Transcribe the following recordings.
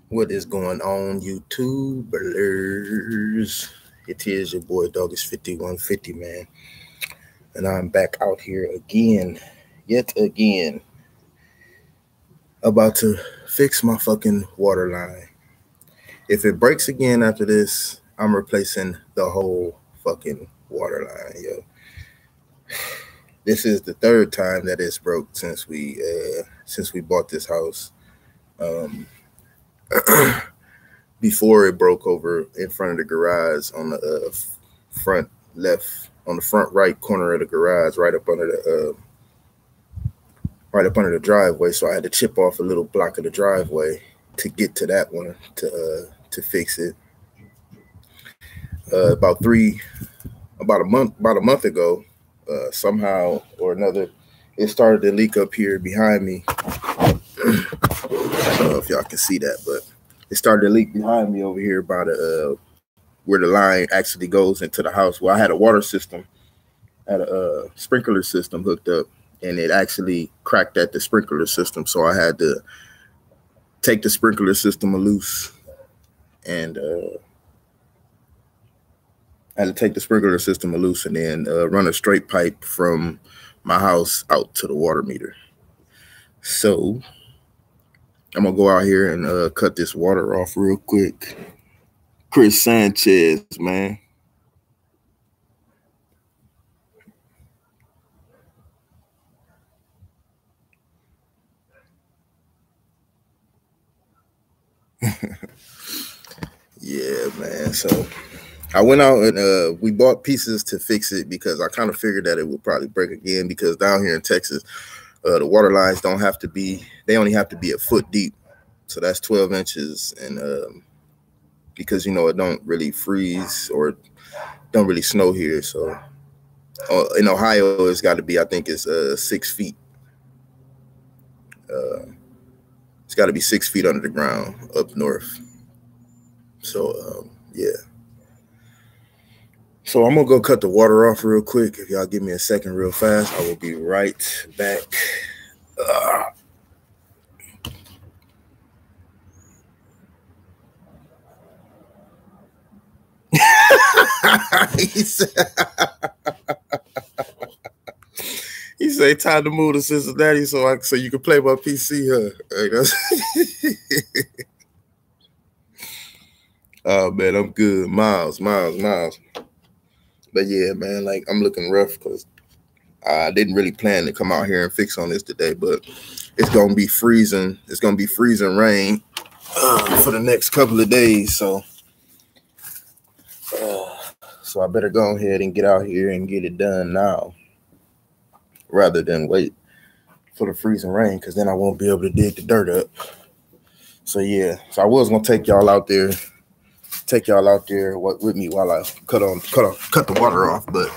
What is going on, YouTubers? It is your boy Dog is 5150, man. And I'm back out here again, yet again, about to fix my fucking water line. If it breaks again after this, I'm replacing the whole fucking water line, yo. This is the third time that it's broke since we bought this house. Before it broke over in front of the garage on the front left, on the front right corner of the garage, right up under the driveway. So I had to chip off a little block of the driveway to get to that one to fix it. About a month ago, somehow or another, it started to leak up here behind me. I don't know if y'all can see that, but it started to leak behind me over here by where the line actually goes into the house. Well, I had a water system, had a sprinkler system hooked up, and it actually cracked at the sprinkler system. So I had to take the sprinkler system loose and and then run a straight pipe from my house out to the water meter. So I'm gonna go out here and cut this water off real quick. Chris Sanchez, man. Yeah, man. So I went out and we bought pieces to fix it because I kind of figured that it would probably break again, because down here in Texas, the water lines they only have to be a foot deep. So that's 12 inches. And because, it don't really freeze or don't really snow here. So in Ohio, it's got to be, I think it's 6 feet. It's got to be 6 feet under the ground up north. So, yeah. So I'm going to go cut the water off real quick. If y'all give me a second real fast, I will be right back. He said, time to move to Cincinnati so you can play my PC, huh? Oh, man, I'm good. Miles. But yeah, man, like I'm looking rough because I didn't really plan to come out here and fix on this today, but it's going to be freezing. It's going to be freezing rain for the next couple of days. So I better go ahead and get out here and get it done now rather than wait for the freezing rain, because then I won't be able to dig the dirt up. So yeah, so I was going to take y'all out there with me while I cut the water off, but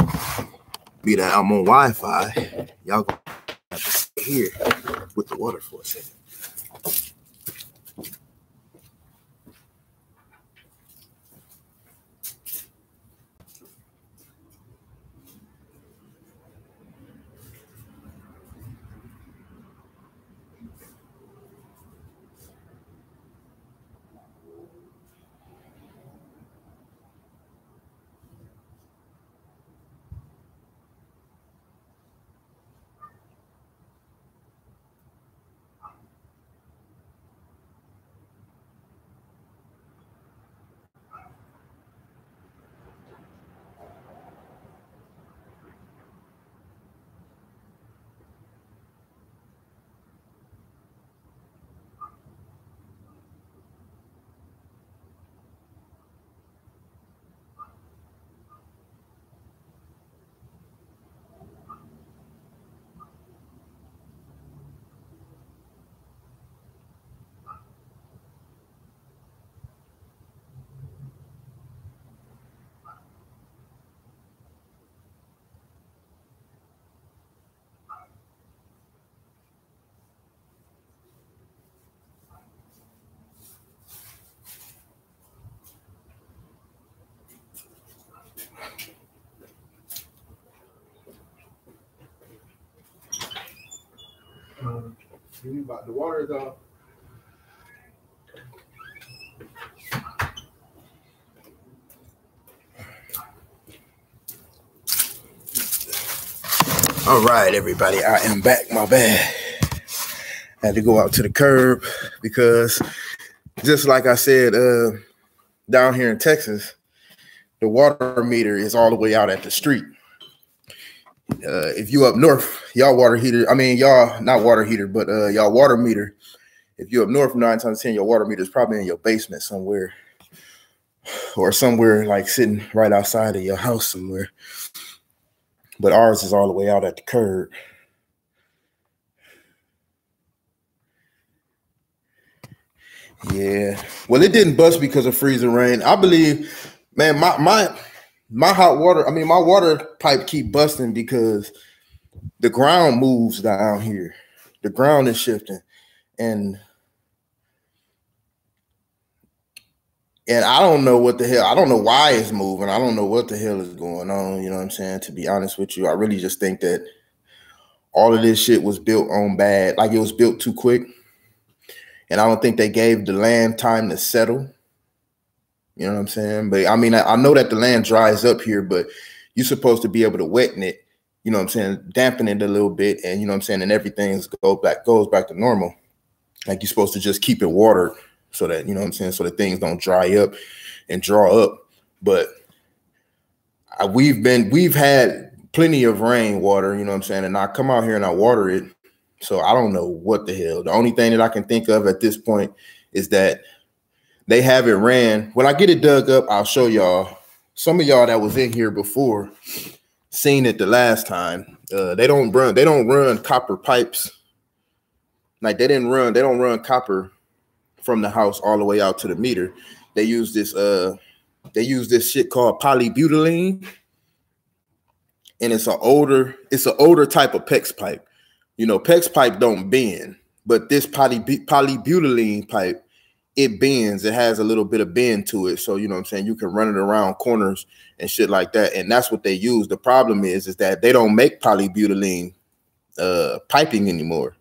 be that I'm on Wi-Fi, y'all gonna have to stay here with the water for a second. The water is off. All right, everybody, I am back. My bad. I had to go out to the curb because, just like I said, down here in Texas, the water meter is all the way out at the street. If you up north, y'all water heater. I mean, y'all not water heater, but y'all water meter. If you up north, 9 times 10, your water meter is probably in your basement somewhere, or somewhere like sitting right outside of your house somewhere. But ours is all the way out at the curb. Yeah. Well, it didn't bust because of freezing rain. I believe, man, my hot water, I mean, my water pipe keep busting because the ground moves down here. The ground is shifting. And I don't know what the hell. I don't know why it's moving. I don't know what the hell is going on. You know what I'm saying? To be honest with you, I really just think that all of this shit was built on bad. Like, it was built too quick. And I don't think they gave the land time to settle. You know what I'm saying? But I mean, I know that the land dries up here, but you're supposed to be able to wetten it, you know what I'm saying, dampen it a little bit, and you know what I'm saying, and everything goes back to normal. Like, you're supposed to just keep it watered so that, you know what I'm saying, so that things don't dry up and draw up. But we've had plenty of rainwater, you know what I'm saying, and I come out here and I water it. So I don't know what the hell. The only thing that I can think of at this point is that they haven't ran. When I get it dug up, I'll show y'all. Some of y'all that was in here before seen it the last time. They don't run copper pipes. Like, they don't run copper from the house all the way out to the meter. They use this shit called polybutylene. And it's an older type of PEX pipe. You know, PEX pipe don't bend, but this polybutylene pipe, it bends. It has a little bit of bend to it. So, you know what I'm saying, you can run it around corners and shit like that. And that's what they use. The problem is that they don't make polybutylene piping anymore.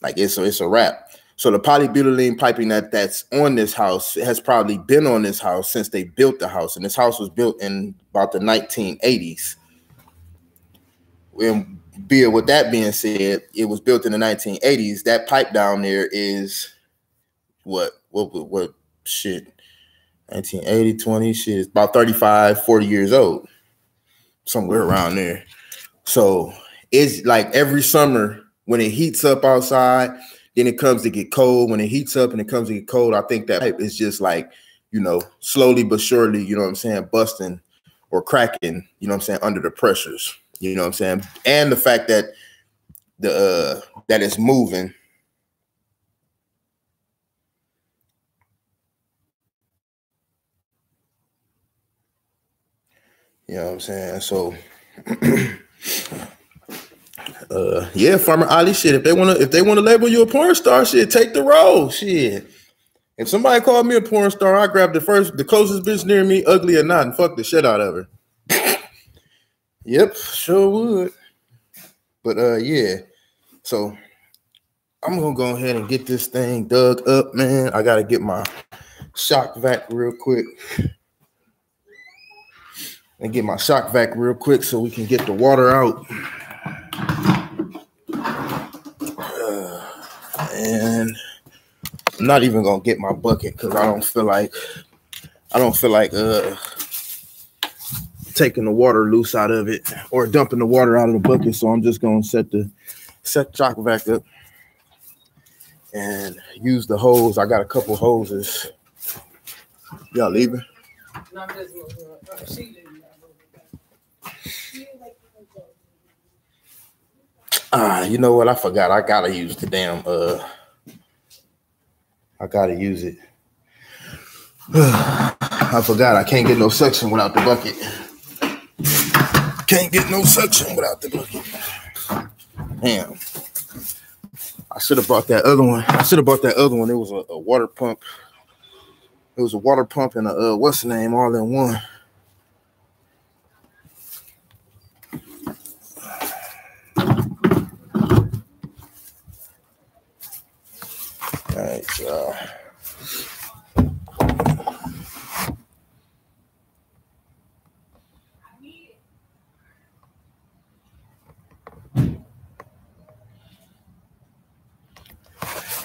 Like, it's a wrap. So the polybutylene piping that's on this house has probably been on this house since they built the house. And this house was built in about the 1980s. And with that being said, it was built in the 1980s. That pipe down there is what shit, 1980, 20 shit, it's about 35, 40 years old, somewhere around there. So it's like every summer when it heats up outside, then it comes to get cold. When it heats up and it comes to get cold, I think that pipe is just like, you know, slowly but surely, you know what I'm saying, busting or cracking, you know what I'm saying, under the pressures. You know what I'm saying? And the fact that that it's moving. You know what I'm saying? So yeah, Farmer Ali, shit. If they wanna label you a porn star, shit, take the role. Shit. If somebody called me a porn star, I grab the closest bitch near me, ugly or not, and fuck the shit out of her. Yep, sure would. But yeah. So I'm gonna go ahead and get this thing dug up, man. I gotta get my shock vac real quick. So we can get the water out. And I'm not even gonna get my bucket because I don't feel like taking the water loose out of it or dumping the water out of the bucket. So I'm just gonna set shock vac up and use the hose. I got a couple hoses. Y'all leaving? You know what? I forgot. I gotta use the damn. I gotta use it. I forgot. I can't get no suction without the bucket. Can't get no suction without the bucket. Damn. I should have bought that other one. It was a water pump. It was a water pump and a what's the name all in one. All right, y'all.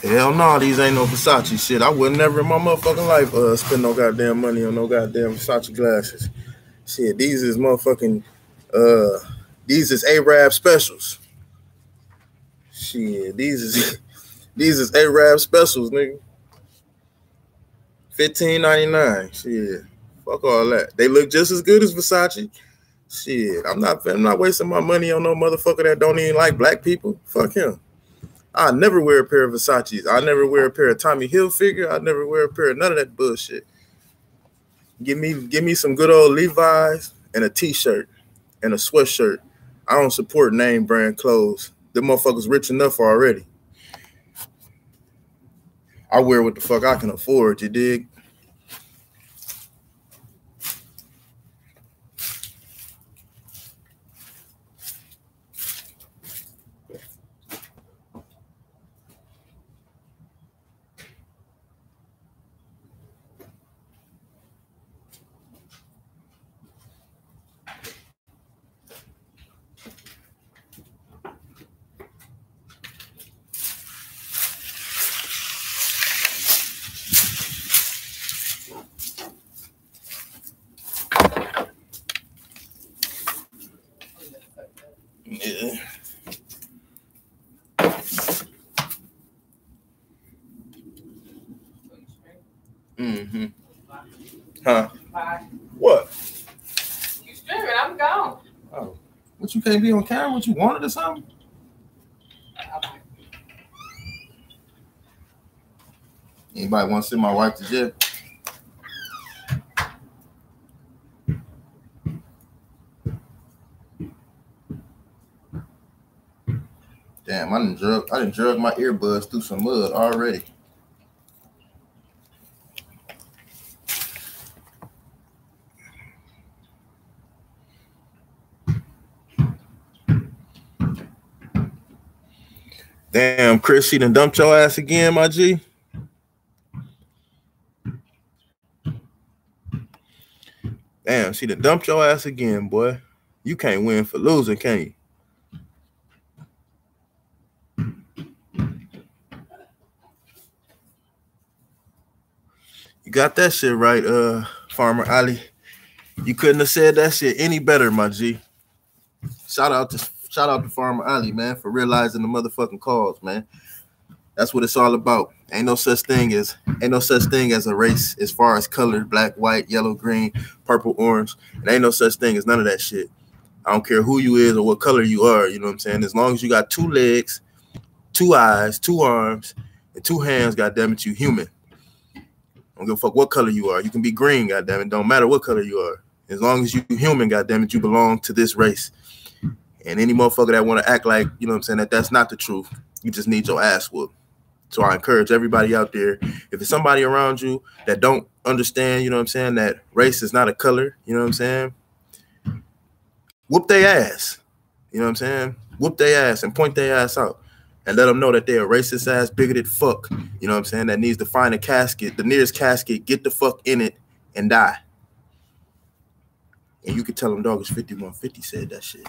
Hell no, these ain't no Versace shit. I would never in my motherfucking life spend no goddamn money on no goddamn Versace glasses. Shit, these is motherfucking these is Arab specials. Shit, these is these is Arab specials, nigga. $15.99. Shit. Fuck all that. They look just as good as Versace. Shit. I'm not wasting my money on no motherfucker that don't even like black people. Fuck him. I never wear a pair of Versace's. I never wear a pair of Tommy Hilfiger. I never wear a pair of none of that bullshit. Give me some good old Levi's and a t-shirt and a sweatshirt. I don't support name brand clothes. Them motherfuckers rich enough already. I wear what the fuck I can afford, you dig? Yeah. Mm-hmm. Huh? Bye. What? You streaming? I'm gone. Oh. What, you can't be on camera? What, you wanted or something? Anybody want to send my wife to jail? Damn, I done drug my earbuds through some mud already. Damn, Chris, she done dumped your ass again, my G. Damn, she done dumped your ass again, boy. You can't win for losing, can you? You got that shit right, Farmer Ali. You couldn't have said that shit any better, my G. Shout out to Farmer Ali, man, for realizing the motherfucking cause, man. That's what it's all about. Ain't no such thing as a race as far as color, black, white, yellow, green, purple, orange. It ain't no such thing as none of that shit. I don't care who you is or what color you are, you know what I'm saying? As long as you got 2 legs, 2 eyes, 2 arms, and 2 hands, goddammit, you human. I don't give a fuck what color you are. You can be green, goddammit. Don't matter what color you are. As long as you human, goddammit, you belong to this race. And any motherfucker that want to act like, you know what I'm saying, that's not the truth, you just need your ass whooped. So I encourage everybody out there, if it's somebody around you that don't understand, you know what I'm saying, that race is not a color, you know what I'm saying, whoop their ass. You know what I'm saying? Whoop their ass and point their ass out and let them know that they're a racist ass, bigoted fuck. You know what I'm saying? That needs to find a casket, the nearest casket, get the fuck in it and die. And you can tell them, dog, it's 5150 said that shit.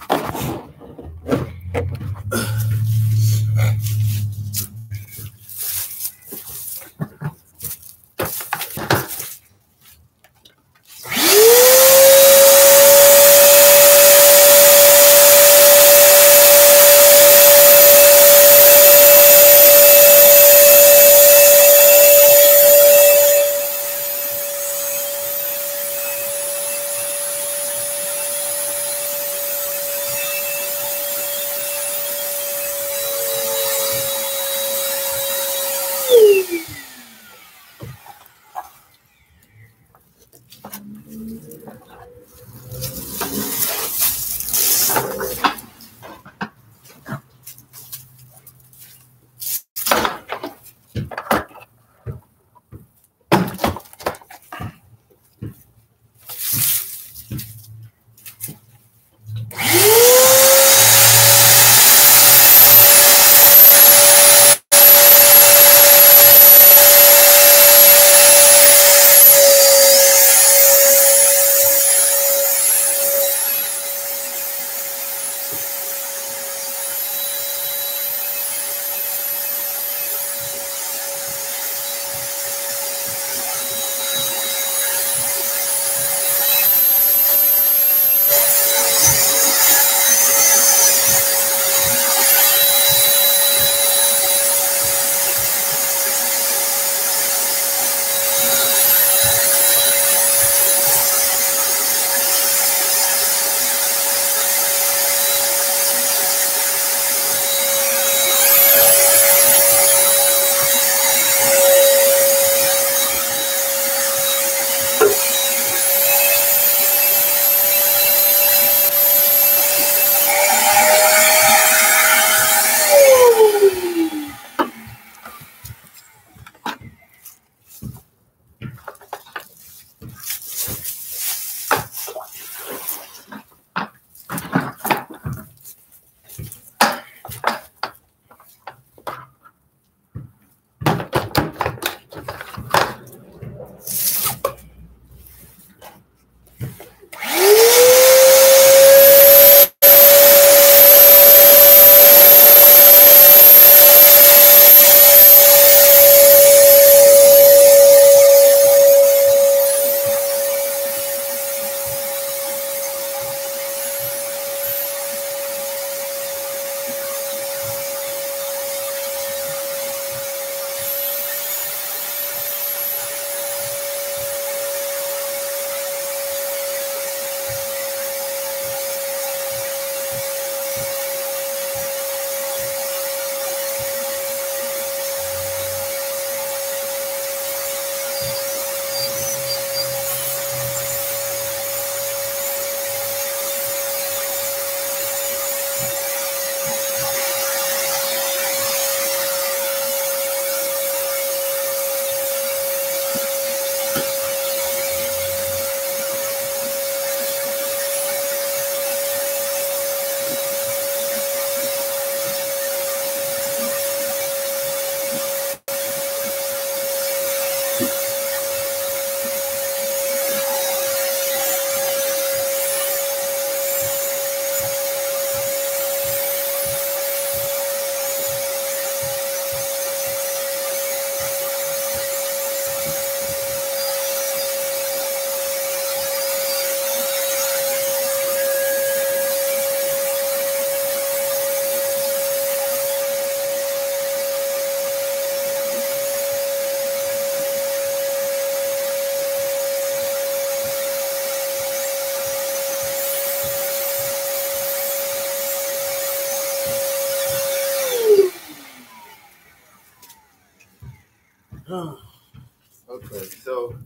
So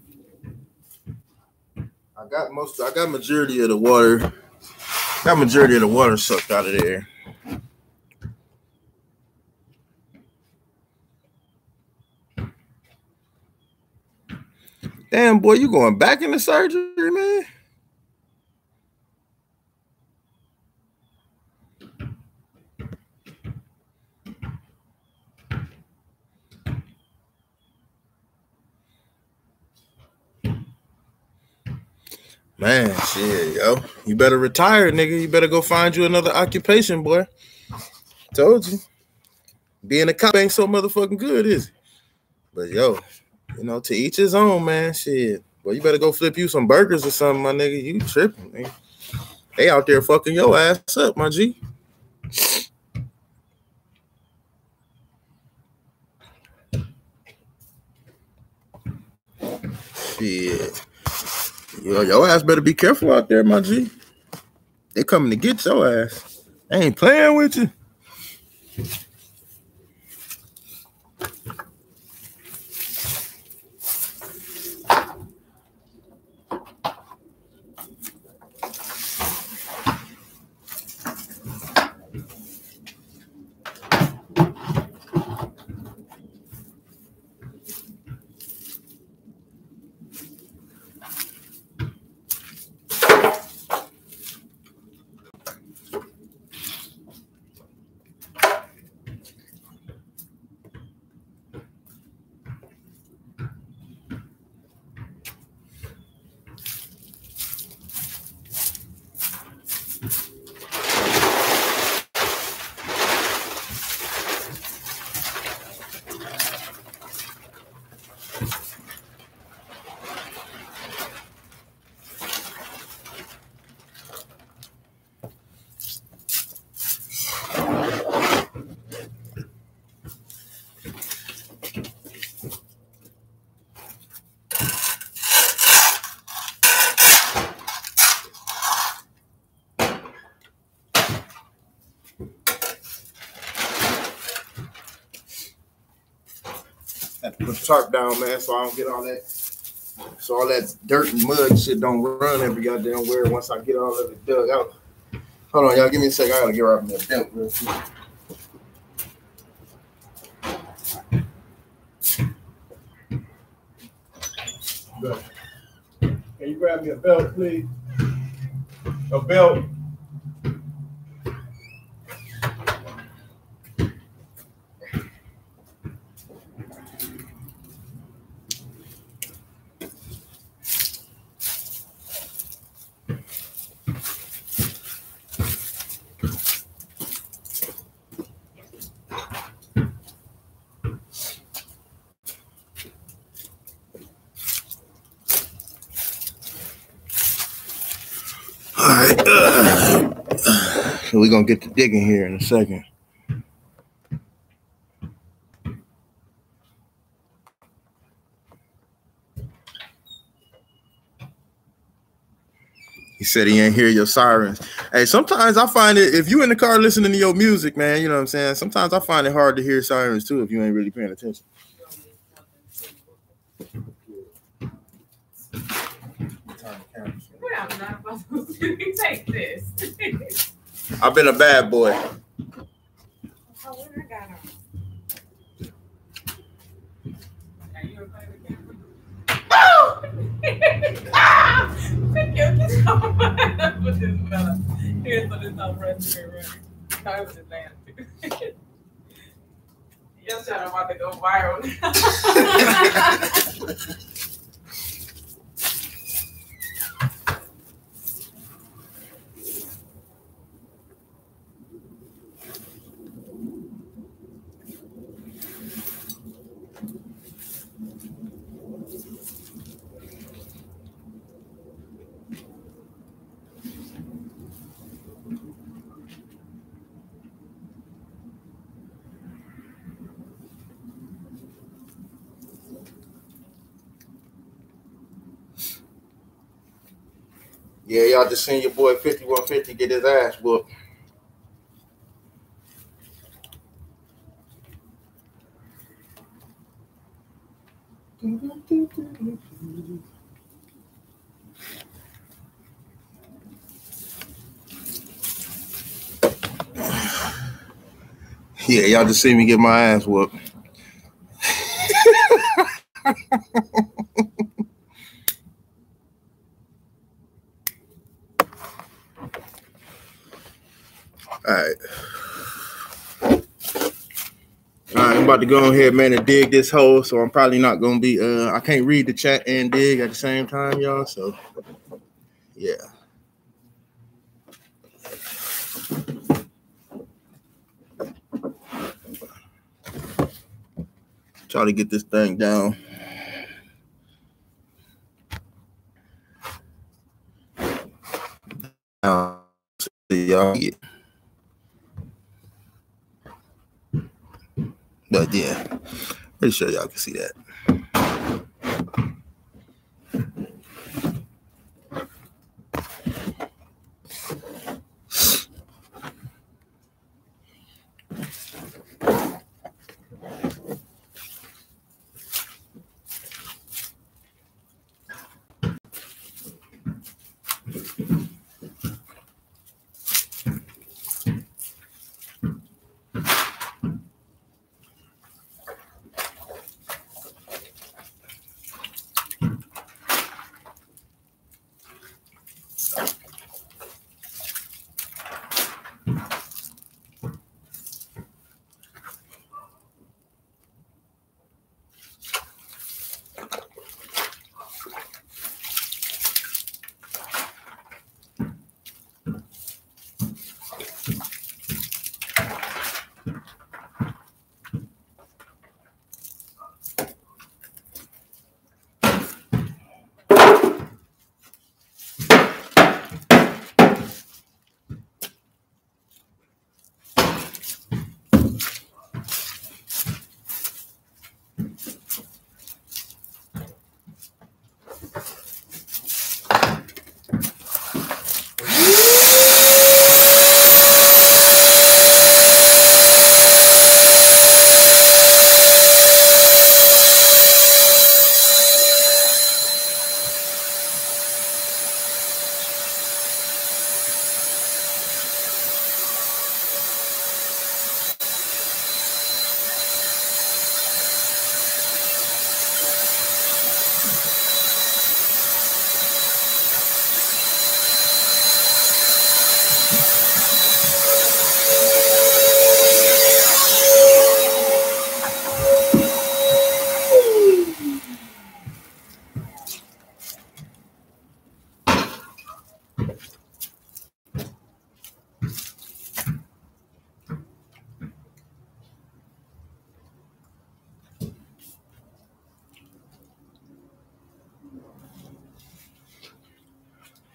I got majority of the water. Got majority of the water sucked out of there. Damn, boy, you going back into surgery, man? Man, shit, yo. You better retire, nigga. You better go find you another occupation, boy. Told you. Being a cop ain't so motherfucking good, is it? But, yo, you know, to each his own, man. Shit. Well, you better go flip you some burgers or something, my nigga. You tripping, man. They out there fucking your ass up, my G. Shit. Yo, your ass better be careful out there, my G. They coming to get your ass. They ain't playing with you. Have to put the tarp down, man, so I don't get all that dirt and mud and shit don't run every goddamn where once I get all of it dug out. Hold on, y'all, give me a second. I gotta get right from that belt real quick. Go. Can you grab me a belt, please? A belt. All right. So we're going to get to digging here in a second. He said he ain't hear your sirens. Hey, sometimes I find it, if you in the car listening to your music, man, you know what I'm saying? Sometimes I find it hard to hear sirens too if you ain't really paying attention. Well, I'm not supposed to take this. I've been a bad boy. Oh, what I got on? Are you okay with that? Oh! Thank you. Put this fella. Here's what it's not running. I was just laughing. Your channel about to go viral. Yeah, y'all just seen your boy 5150 get his ass whooped. Yeah, y'all just see me get my ass whooped. All right. All right, I'm about to go ahead, man, and dig this hole. So I'm probably not gonna be. I can't read the chat and dig at the same time, y'all. So, yeah. Try to get this thing down. Y'all. But yeah, pretty sure y'all can see that.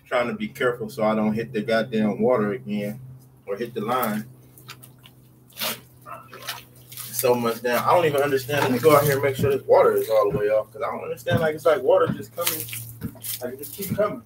Trying to be careful so I don't hit the goddamn water again or hit the line. So much down. I don't even understand. Let me go out here and make sure this water is all the way off because I don't understand. Like it's like water just coming. Like it just keep coming.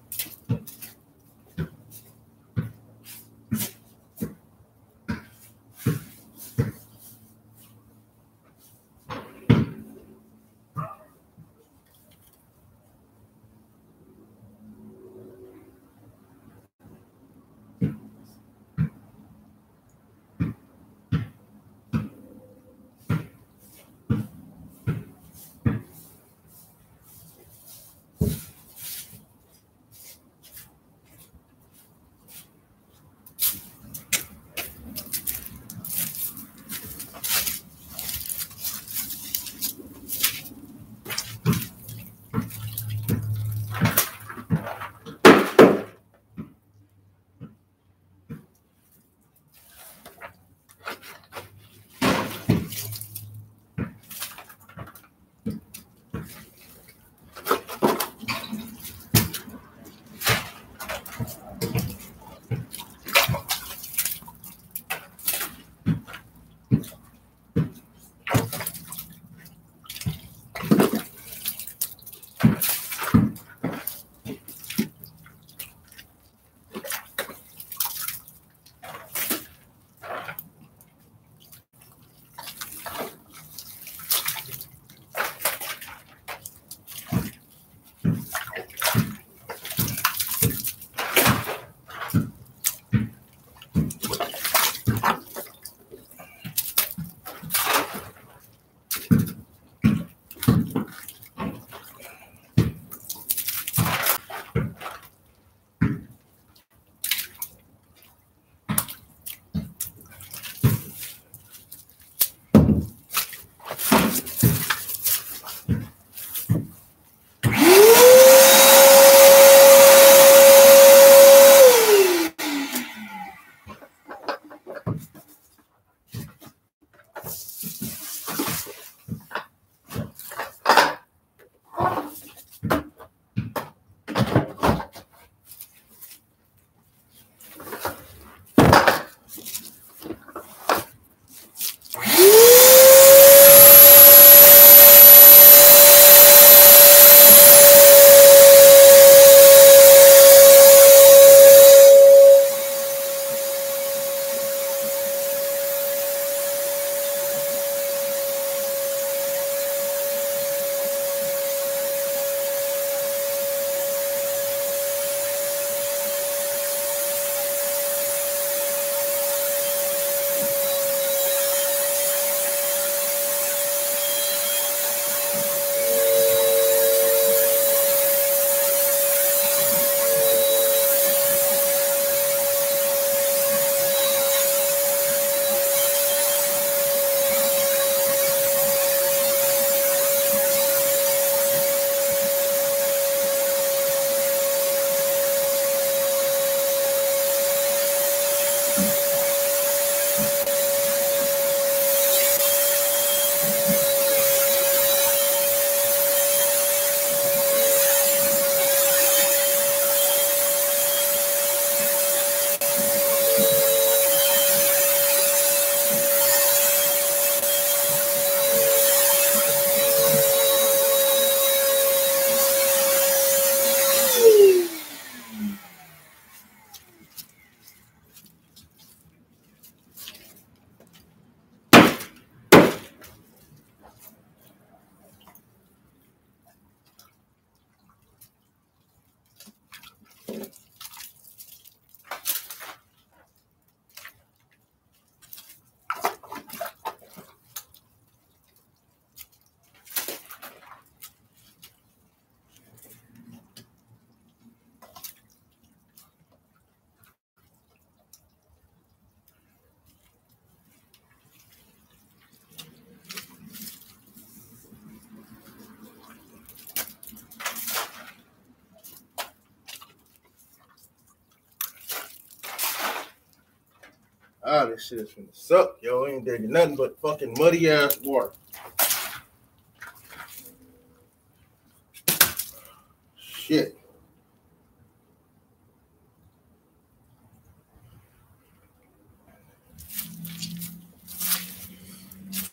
This shit is finna suck, yo. Ain't drinking nothing but fucking muddy ass water. Shit.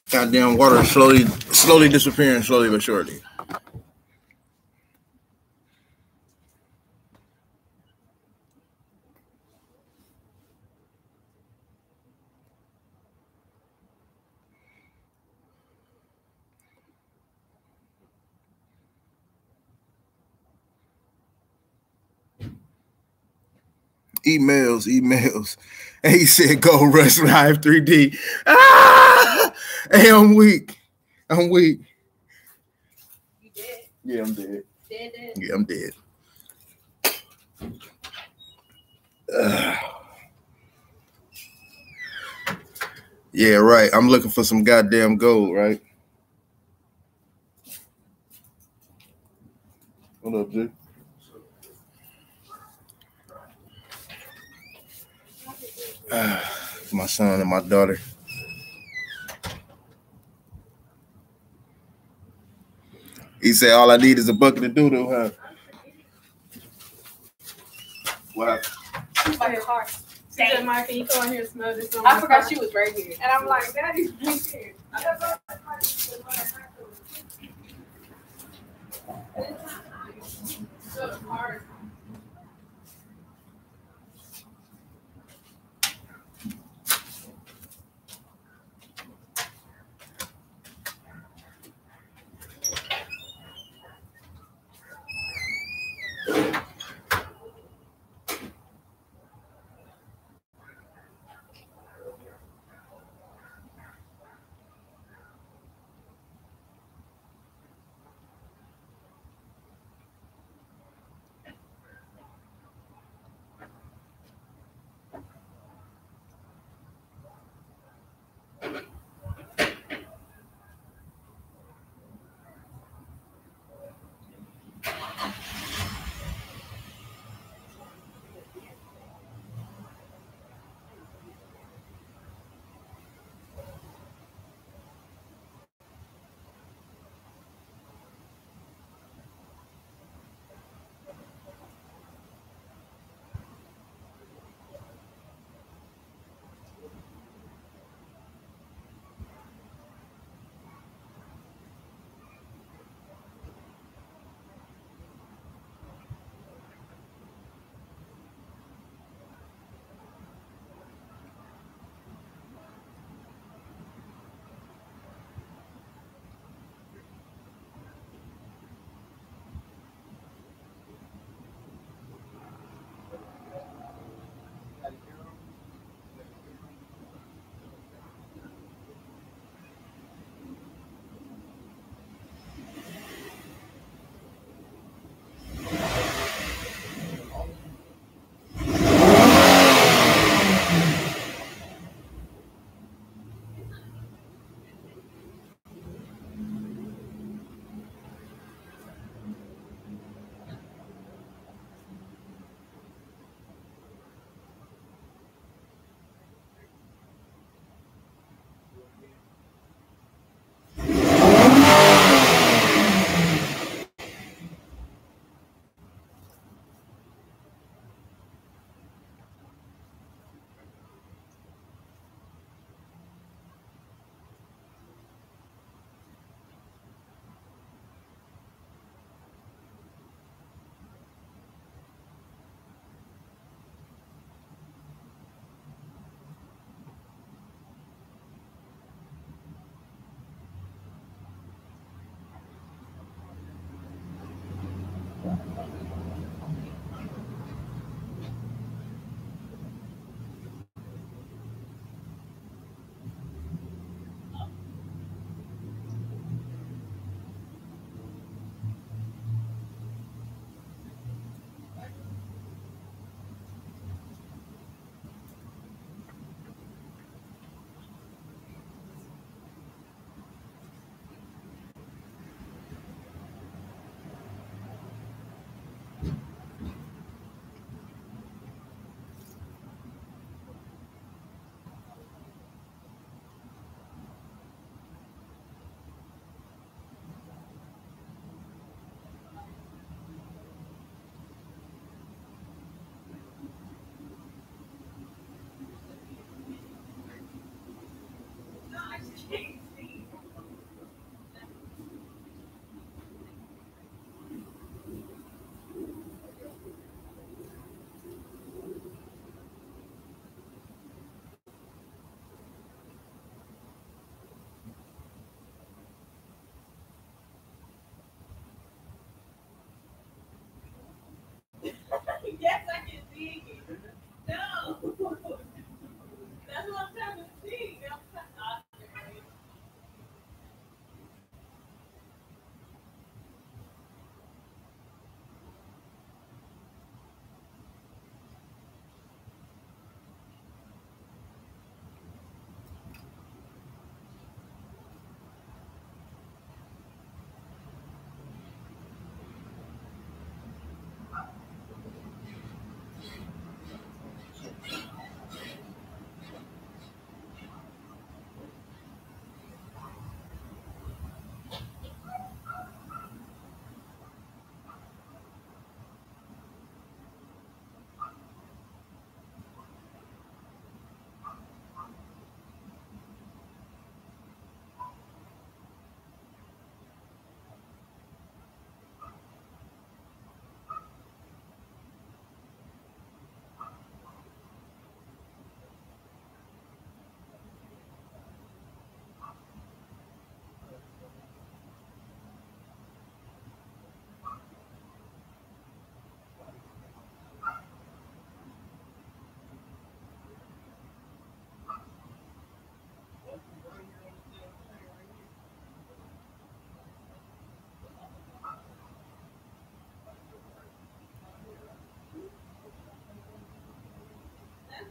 Goddamn water slowly disappearing, slowly but surely. Emails. And he said, "Go Rush Live 3D." Ah! Hey, I'm weak. You dead? Yeah, I'm dead. Dead? Yeah, I'm dead. Yeah, right. I'm looking for some goddamn gold, right? What up, G? My son and my daughter. He said, "All I need is a bucket of doo-doo, huh?" What? She's by your heart. She said, "Mike, can you come in here and smell this?" I forgot she was right here. And I'm like, Daddy's right here. Yes, I can see it. No. That's what I'm trying to see. That's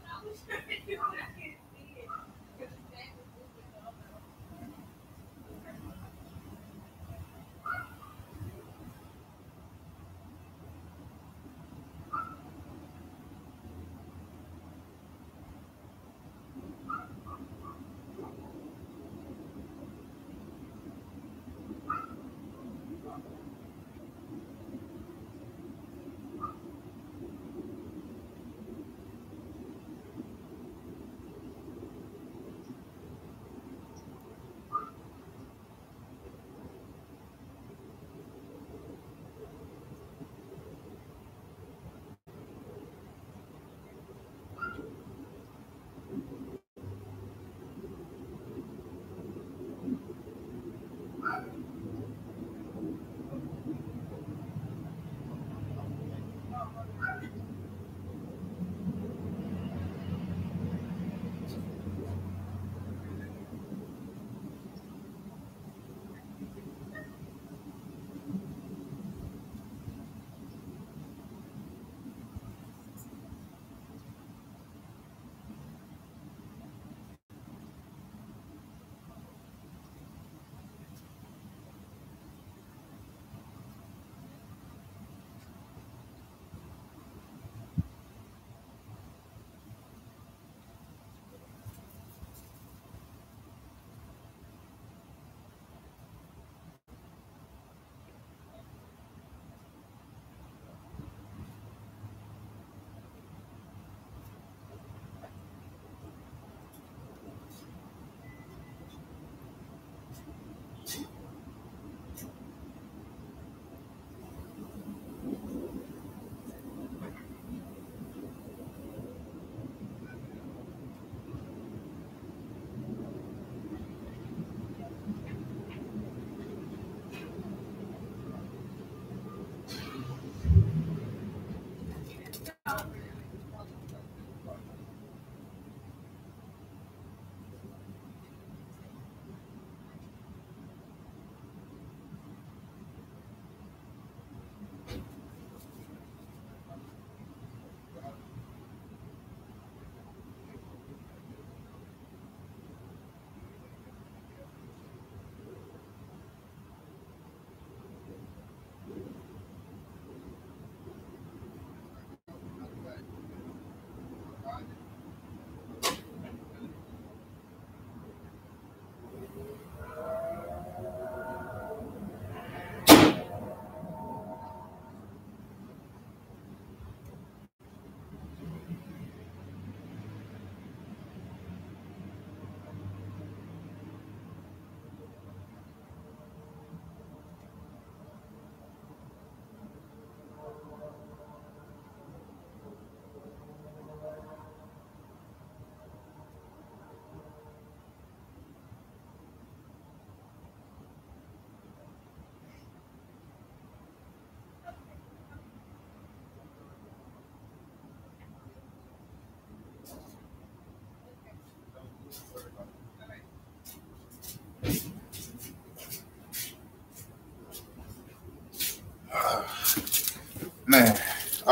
what I was trying to do. I can't see it. Because the thing was moving over.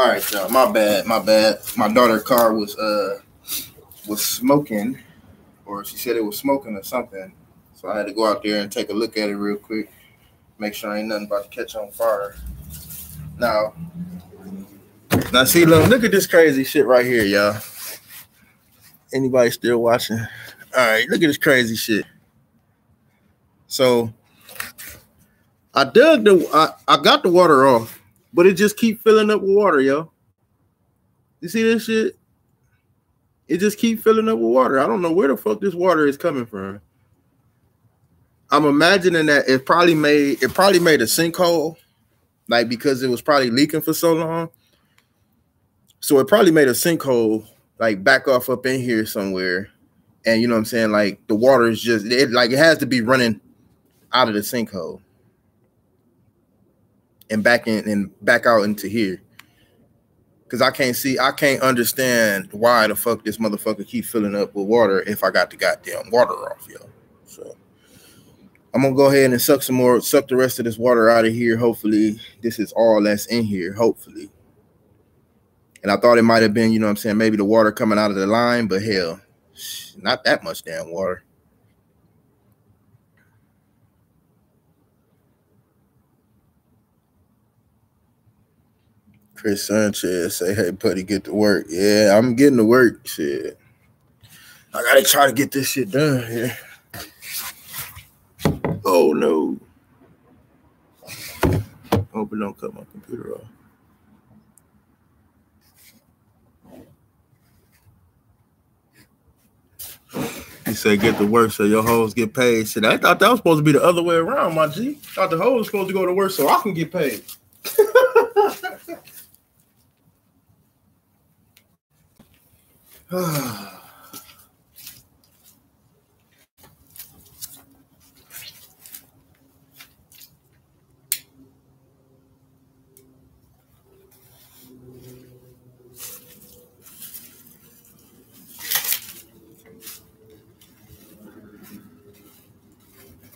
All right, y'all. My bad. My daughter's car was smoking, or she said it was smoking or something. So I had to go out there and take a look at it real quick, make sure ain't nothing about to catch on fire. Now see, look at this crazy shit right here, y'all. Anybody still watching? All right, look at this crazy shit. So I got the water off, but it just keep filling up with water, yo. You see this shit? It just keep filling up with water. I don't know where the fuck this water is coming from. I'm imagining that it probably made a sinkhole, like because it was probably leaking for so long. So it probably made a sinkhole, like back off up in here somewhere. And you know what I'm saying? Like the water is just it has to be running out of the sinkhole and back in and back out into here. Cause I can't understand why the fuck this motherfucker keep filling up with water if I got the goddamn water off, yo. So I'm gonna go ahead and suck the rest of this water out of here. Hopefully, this is all that's in here. Hopefully. And I thought it might have been, you know what I'm saying, maybe the water coming out of the line, but hell, not that much damn water. Chris Sanchez say, hey, buddy, get to work. Yeah, I'm getting to work. Shit. I gotta try to get this shit done here. Oh, no. Hope it don't cut my computer off. He said, get to work so your hoes get paid. Shit, I thought that was supposed to be the other way around, my G. I thought the hoes was supposed to go to work so I can get paid.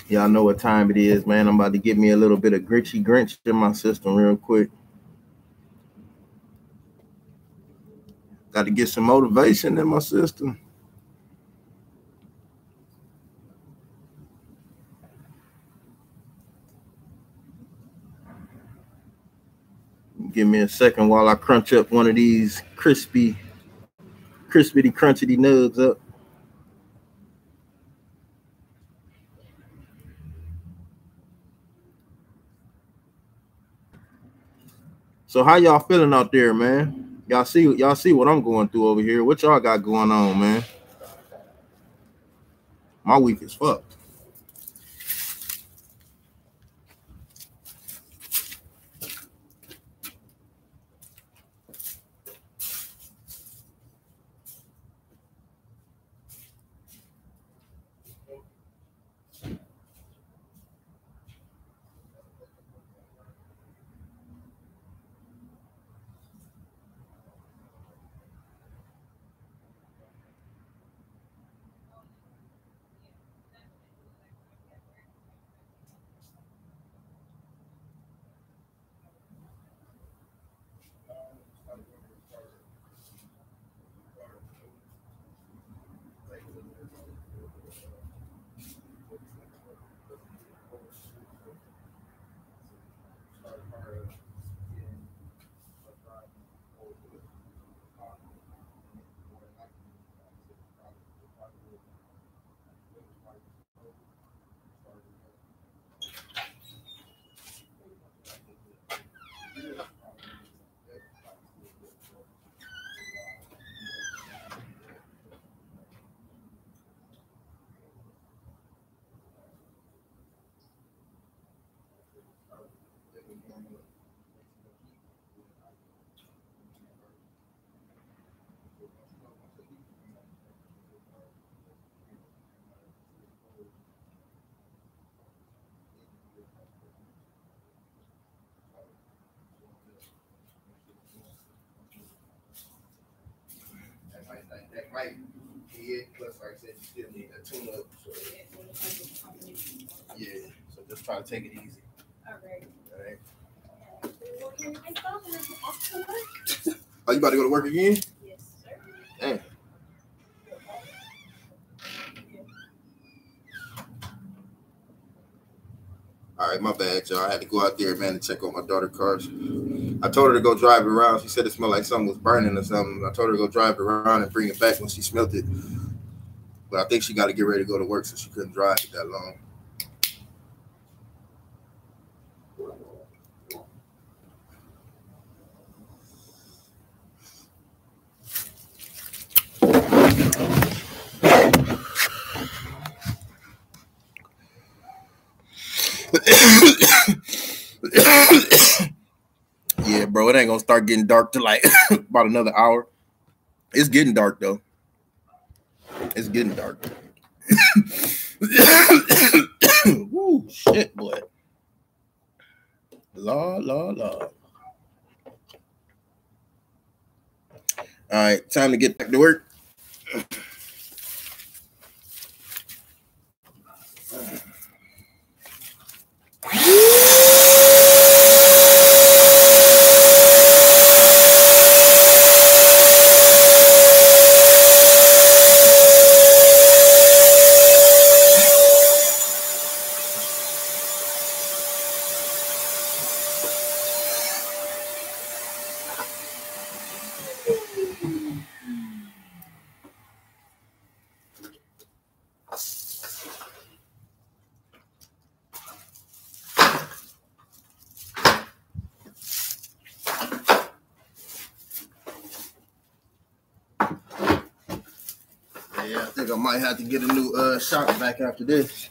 Y'all know what time it is, man. I'm about to get me a little bit of Grinchy Grinch in my system real quick. Got to get some motivation in my system. Give me a second while I crunch up one of these crispy crunchity nugs up. So how y'all feeling out there, man? Y'all see what I'm going through over here. What y'all got going on, man? My week is fucked. That might be it. Plus, like I said, you still need a tune up. So, yeah. So just try to take it easy. All right. Are you about to go to work again? Yes, sir. Damn. All right, my bad, y'all. I had to go out there, man, to check on my daughter's cars. I told her to go drive it around. She said it smelled like something was burning or something. I told her to go drive it around and bring it back when she smelled it. But I think she got to get ready to go to work, so she couldn't drive it that long. Yeah, bro, it ain't gonna start getting dark till like about another hour. It's getting dark though. It's getting dark. Woo, shit, boy. Lord. All right, time to get back to work. Yeah, I think I might have to get a new shock back after this.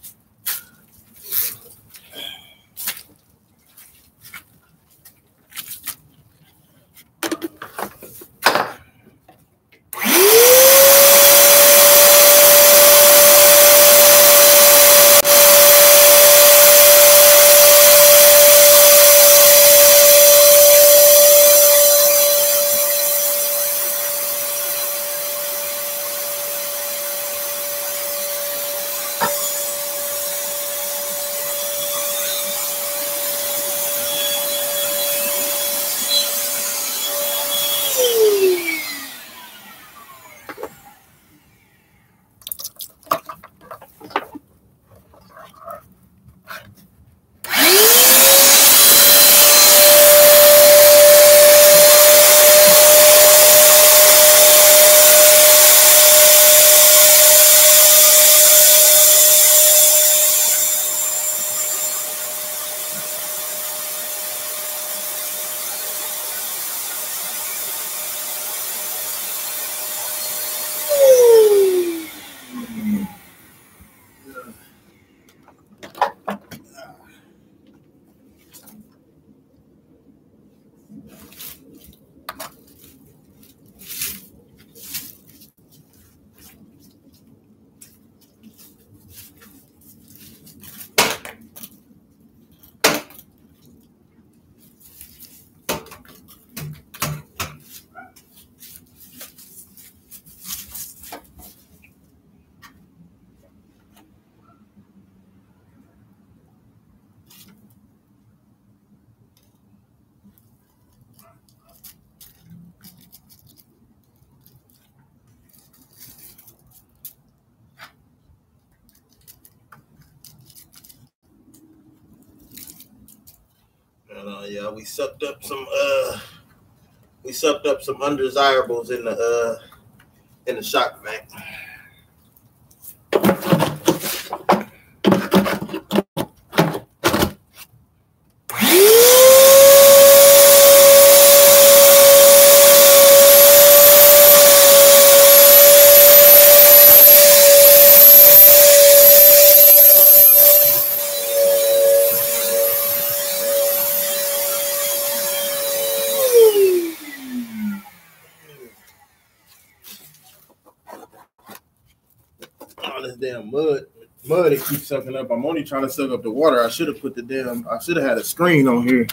Yeah, we sucked up some undesirables in the shock vac. All this damn mud it keeps sucking up. I'm only trying to suck up the water. I should have had a screen on here.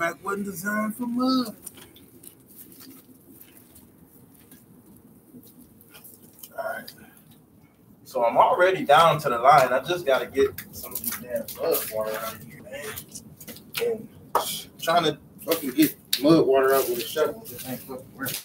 fact wasn't designed for mud. All right. So I'm already down to the line. I just got to get some of these damn mud water out of here, man. And trying to fucking get mud water out with a shovel just ain't fucking working.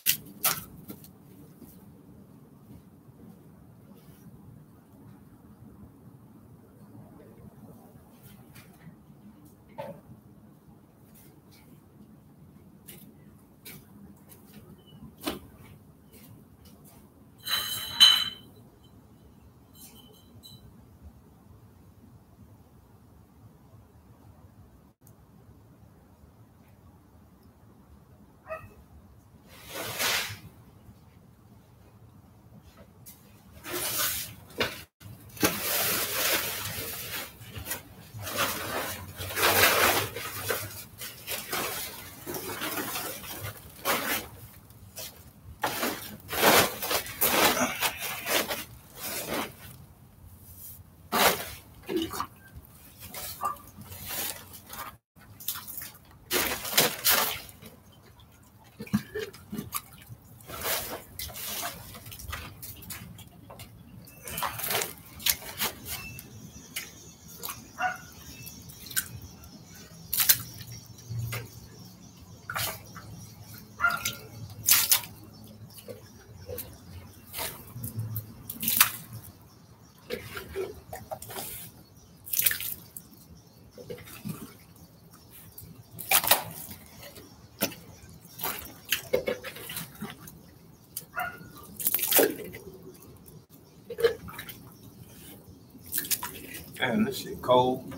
Damn, this shit cold.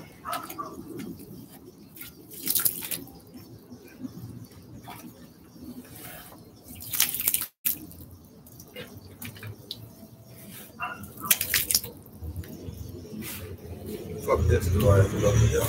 Fuck this, do I have to go to jail?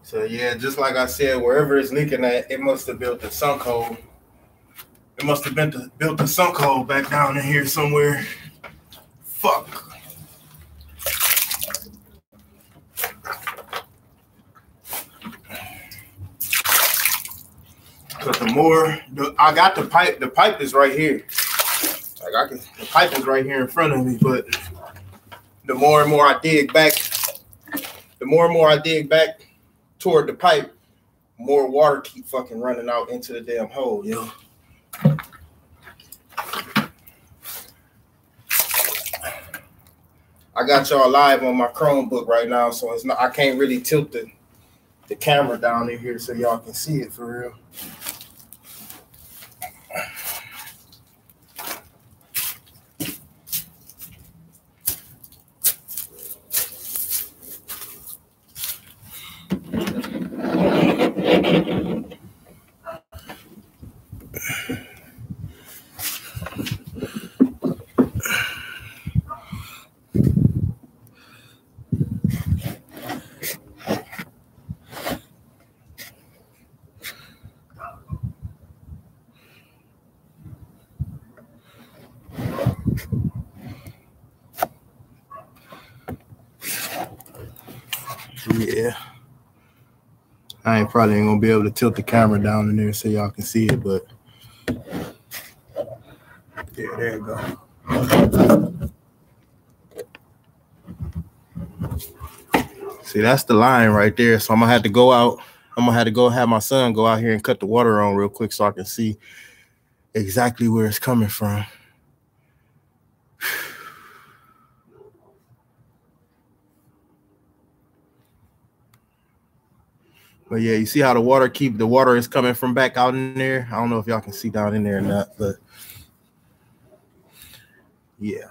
So yeah, just like I said, wherever it's leaking at, it must have built a sunk hole. It must have built a sunk hole back down in here somewhere. Fuck. Cause I got the pipe is right here. Like the pipe is right here in front of me, but the more and more I dig back toward the pipe, more water keep fucking running out into the damn hole, yo. I got y'all live on my Chromebook right now, so it's not. I can't really tilt the camera down in here so y'all can see it for real. Yeah. I probably ain't gonna be able to tilt the camera down in there so y'all can see it, but yeah, there you go. See, that's the line right there. So I'm gonna have to go out. I'm gonna have to go have my son go out here and cut the water on real quick so I can see exactly where it's coming from. But yeah, you see how the water is coming from back out in there. I don't know if y'all can see down in there or not, but yeah.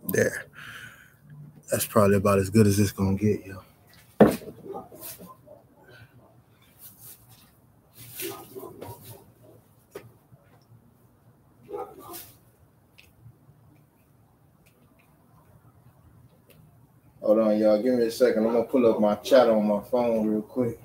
There. That's probably about as good as it's gonna get, yo. Hold on, y'all. Give me a second. I'm gonna pull up my chat on my phone real quick.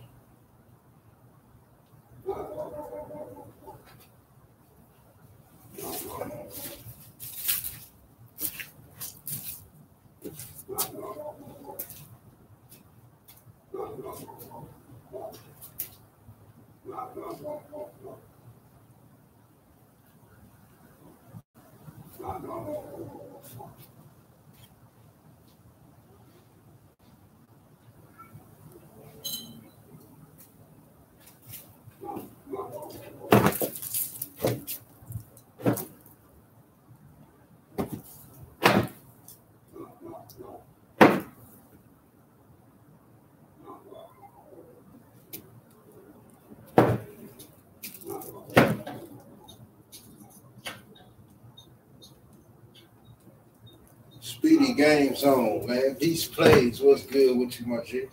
Speedy Game Zone, man. These plays, what's good with you, my G?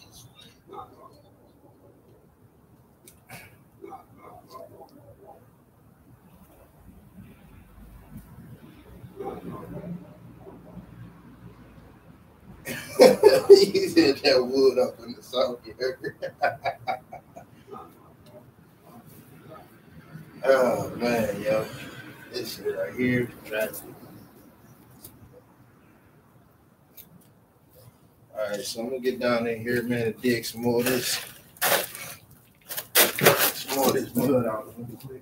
He said that wood up in the south. Oh man, yo, this shit right here, traffic. All right, so I'm gonna get down in here, man, and dig some more of this mud out really quick.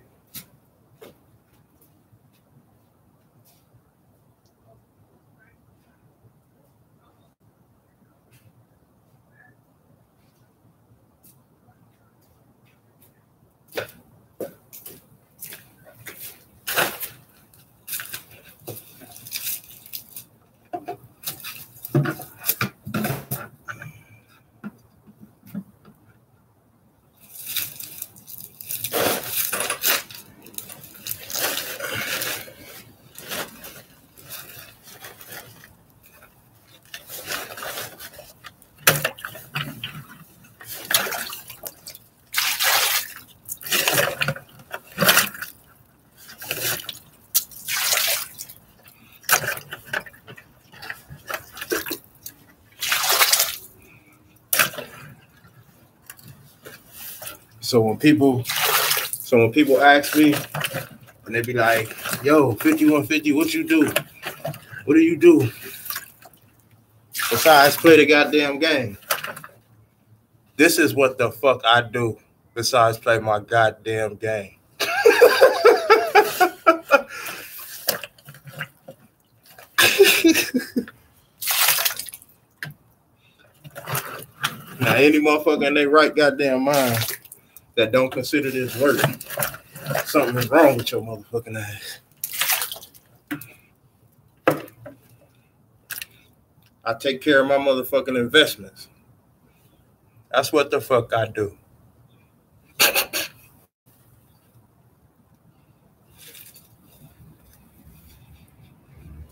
So when people ask me and they be like, yo, 5150, what you do? What do you do? Besides play the goddamn game. This is what the fuck I do besides play my goddamn game. Now, any motherfucker in their right goddamn mind that don't consider this work, something is wrong with your motherfucking ass. I take care of my motherfucking investments. That's what the fuck I do.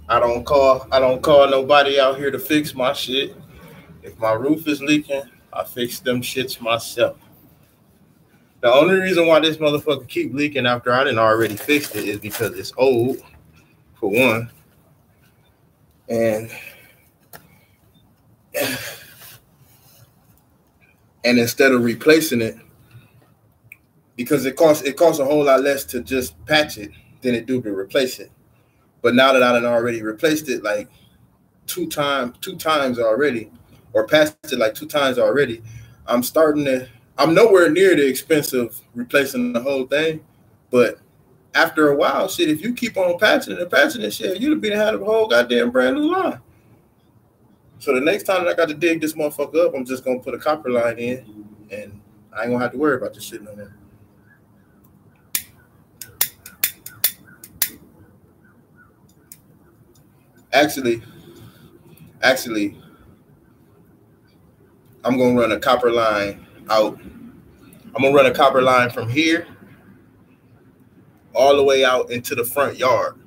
I don't call nobody out here to fix my shit. If my roof is leaking, I fix them shits myself. The only reason why this motherfucker keep leaking after I done already fixed it is because it's old, for one. And instead of replacing it, because it costs a whole lot less to just patch it than it do to replace it. But now that I done already replaced it like two times already, or patched it like 2 times already, I'm nowhere near the expense of replacing the whole thing. But after a while, shit, if you keep on patching and shit, you'd be had a whole goddamn brand new line. So the next time that I got to dig this motherfucker up, I'm just gonna put a copper line in, and I ain't gonna have to worry about this shit no more. Actually, I'm gonna run a copper line out. I'm gonna run a copper line from here all the way out into the front yard.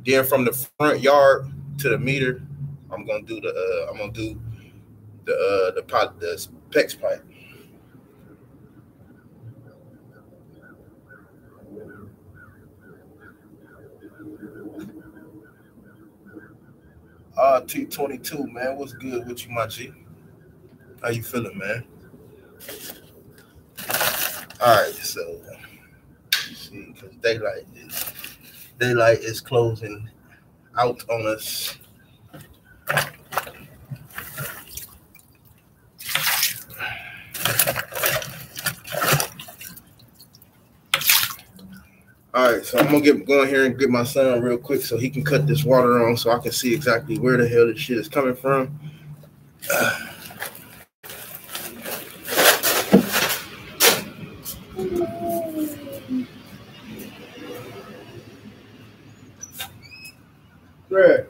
Then from the front yard to the meter, I'm gonna do the PEX pipe. 222, man. What's good with you, my G? How you feeling, man? All right, so see, because daylight is closing out on us. All right, so I'm gonna go in here and get my son real quick so he can cut this water on so I can see exactly where the hell this shit is coming from. Greg.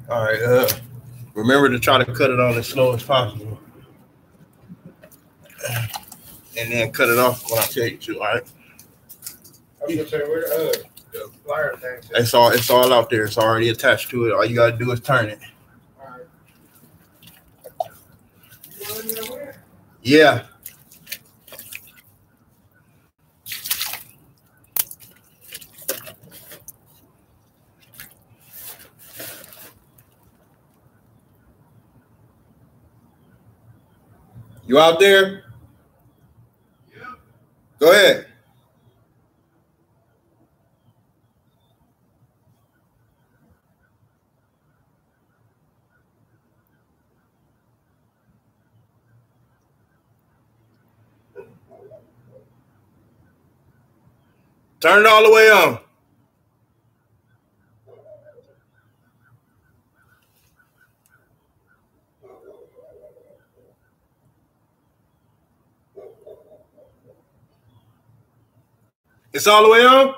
All right, remember to try to cut it on as slow as possible. And then cut it off when I tell you to, all right? I'm gonna tell you where the flyer thing is. It's all out there. It's already attached to it. All you gotta do is turn it. All right. Yeah. You out there? Yeah. Go ahead. Turn it all the way on. It's all the way on?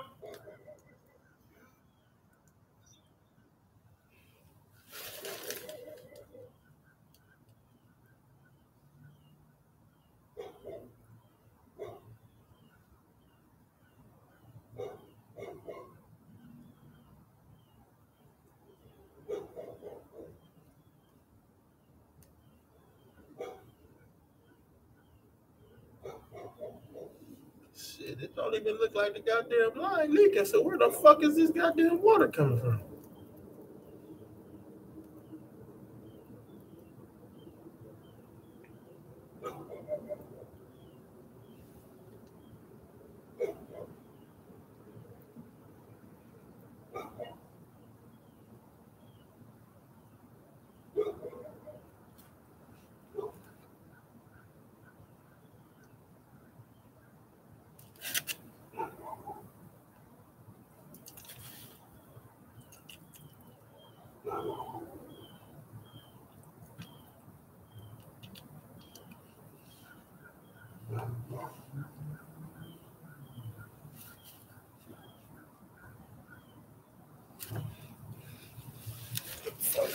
Shit, it don't even look like the goddamn line leaking. So where the fuck is this goddamn water coming from?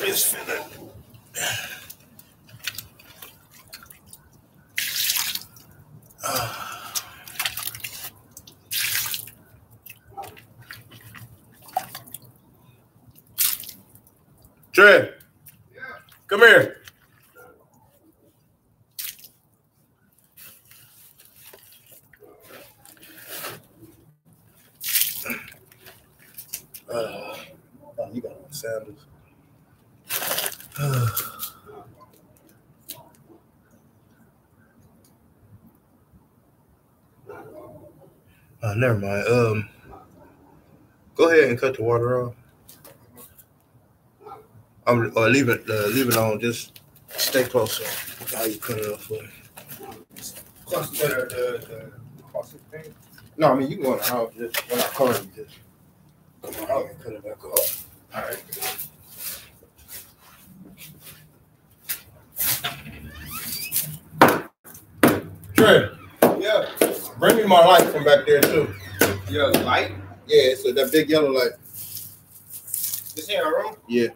It's finna. Trey, come here. Oh, you got on sandals. Never mind. Go ahead and cut the water off. Or leave it on. Just stay closer. How you cut it off for? No, I mean you can go in the house. Just when I call you, just come on out and cut it back off. All right. Trey. Yeah. Bring me my light from back there too. Your light? Yeah, so that big yellow light. This here in our room? Yeah.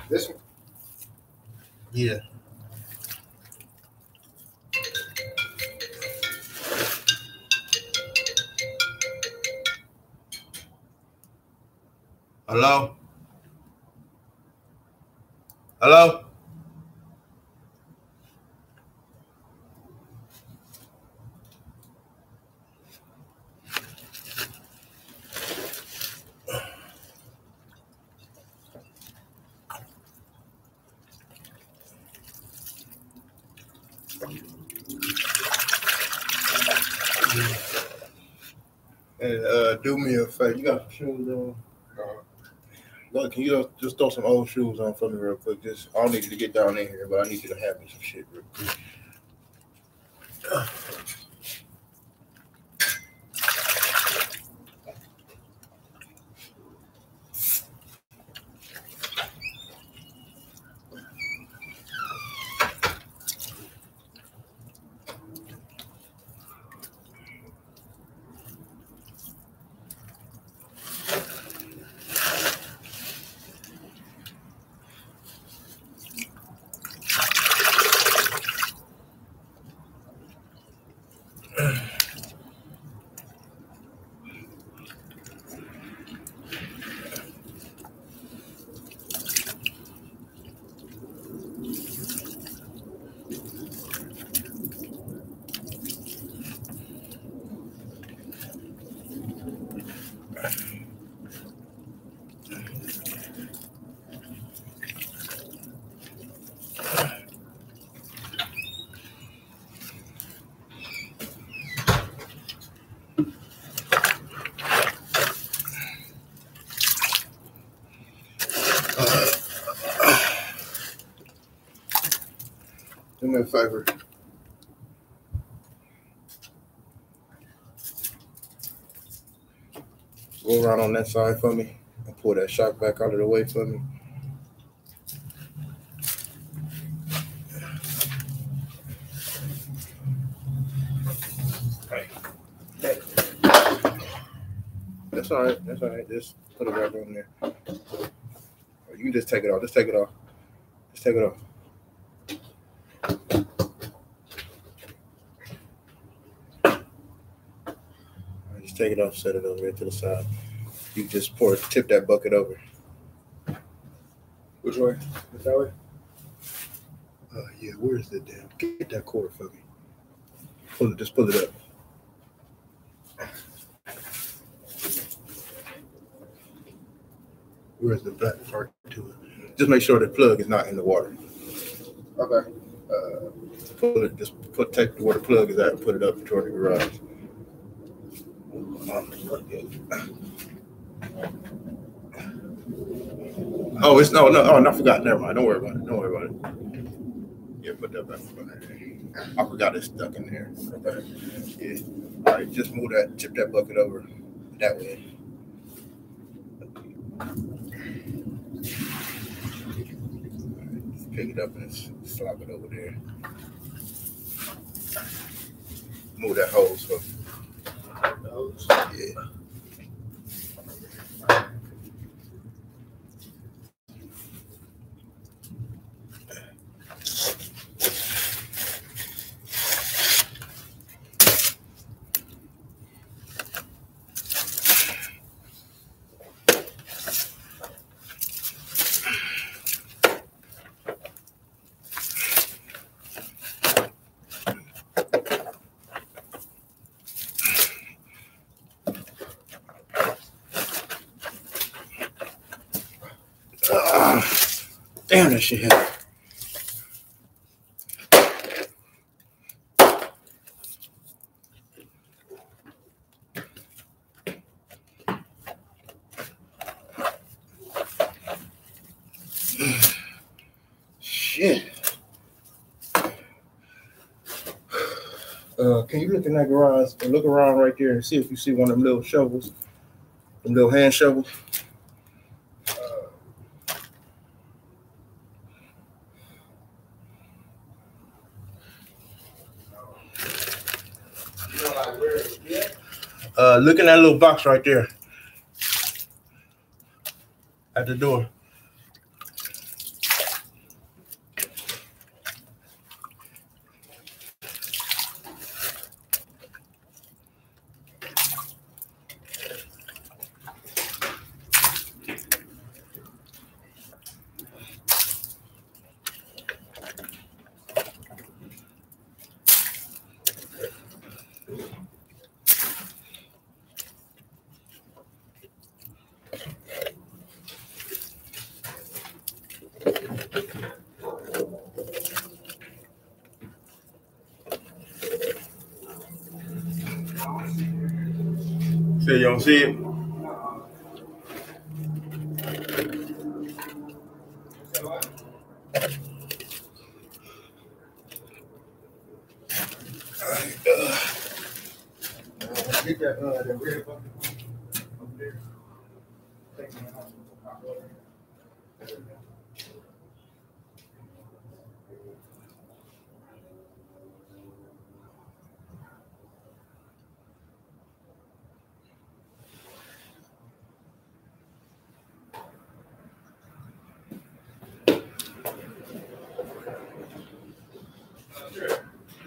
This one? Yeah. Hello? Hello? And do me a favor. You got some shoes on? Look, can you just throw some old shoes on for me real quick? Just I don't need you to get down in here, but I need you to have me some shit real quick. Do me a favor. Go around on that side for me and pull that shock back out of the way for me. Hey. That's all right. That's all right. Just put it back on there. Or you can just take it off. Just take it off. Just take it off. Just take it off. Set it over there to the side. You just tip that bucket over. Which way? That way? Yeah. Where's the damn? Get that cord for me. Pull it. Just pull it up. Where's the black part to it? Just make sure the plug is not in the water. Okay. Pull it. Just take where the plug is at and put it up toward the garage. Oh, it's no. Oh, I forgot. Never mind. Don't worry about it. Don't worry about it. Yeah, put that back on there. I forgot it's stuck in there. Okay. Yeah. All right. Just move that. Tip that bucket over that way. Pick it up and slap it over there. Move that hose for the hose? Yeah. Damn, that shit heavy. Shit. Can you look in that garage and look around right there and see if you see one of them little shovels, them little hand shovels? Look in that little box right there at the door. So you don't see it? Get that red bucket over there.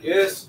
Yes.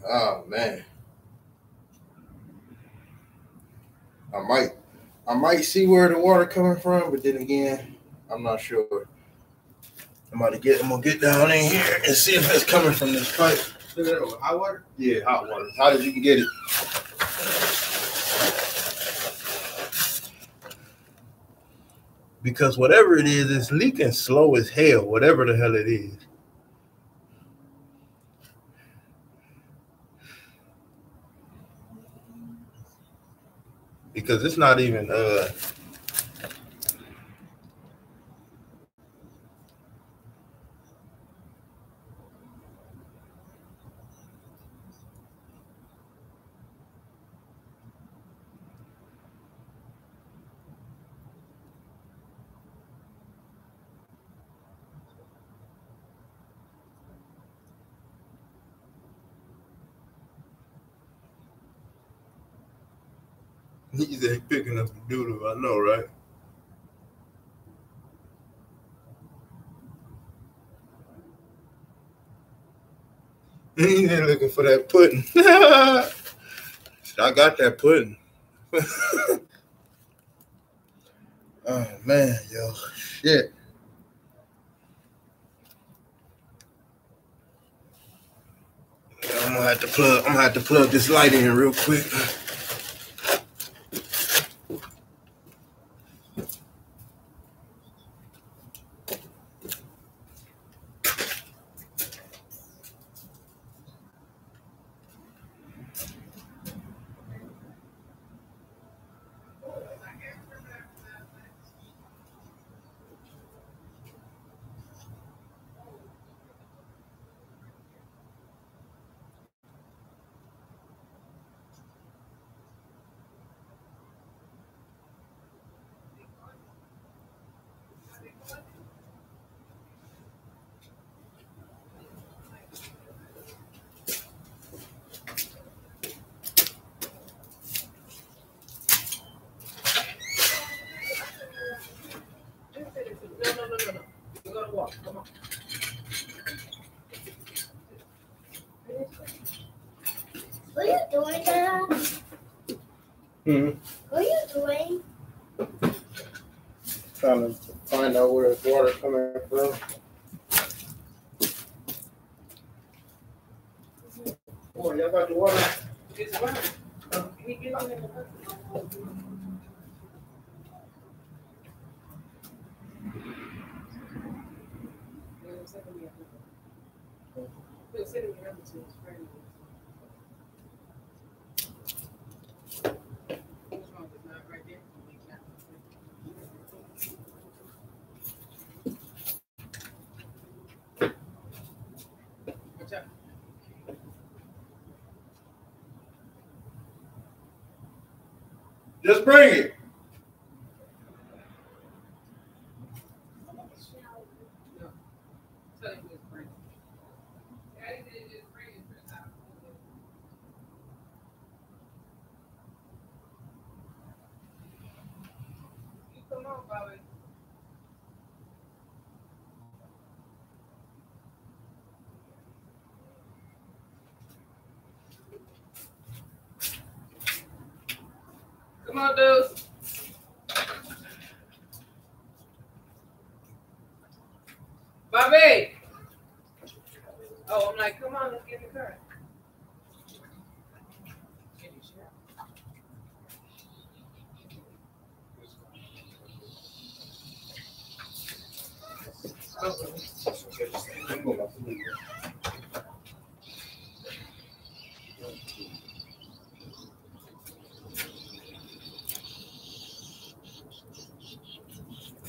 Oh man. I might see where the water coming from, but then again, I'm not sure. I'm gonna get down in here and see if it's coming from this pipe. Hot water? Yeah, hot water. As hot as you can get it. Because whatever it is, it's leaking slow as hell, whatever the hell it is. Because it's not even he's picking up the doodle, I know, right? He's looking for that pudding. I got that pudding. Oh man, yo, shit. I'm gonna have to plug this light in real quick. Come on. What are you doing, Dad? What are you doing? Trying to find out where the water coming from. Oh, y'all got the water? It's running. He gets in the bucket. He'll sit in the other two. What's wrong? It's not right there. Watch out. Just bring it. Tell him just bring it. Daddy said just bring it for now. You come on, Bobby. Come on, dudes. Bobby. Oh, I'm like, come on, let's get in the car.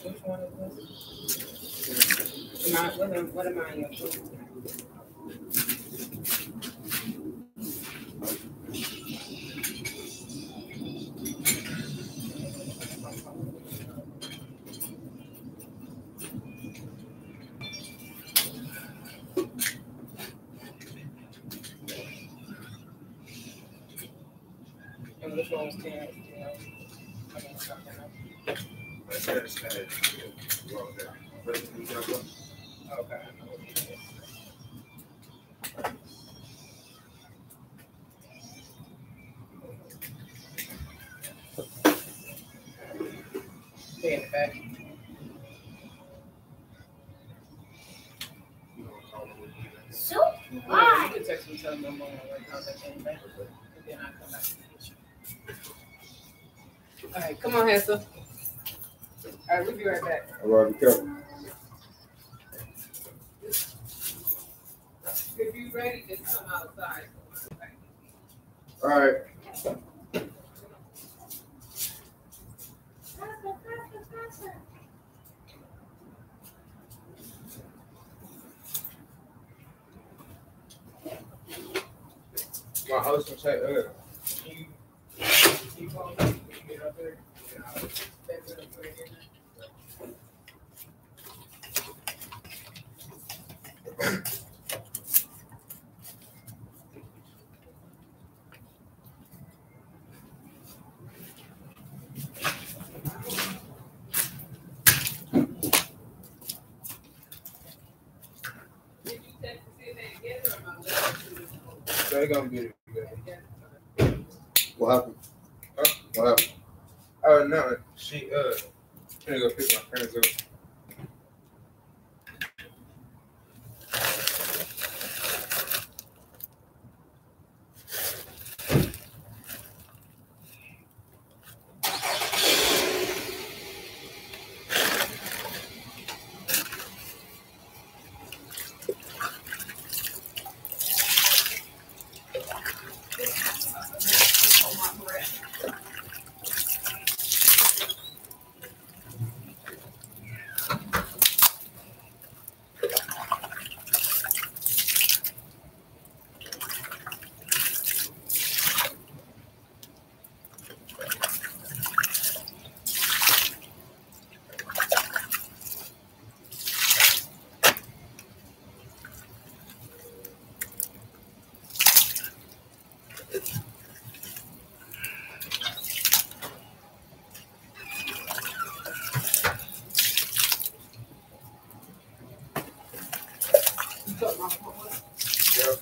Which one is this? What am I your food? And which one was 10? Okay. stay in the back. So Why? why? You can text me, tell me I'm on my way. How's that came back? And then I come back to the kitchen. All right, come on, Hester. All right, we'll be right back. All right, be careful. If you're ready, just come outside. All right. My host will say, Keep on. Get up there. That's it, put it in there. Did you text to see if they together or not? they're gonna be together. Yeah. What happened? Huh? What happened? Oh no, she gonna go pick my friends up. Yeah.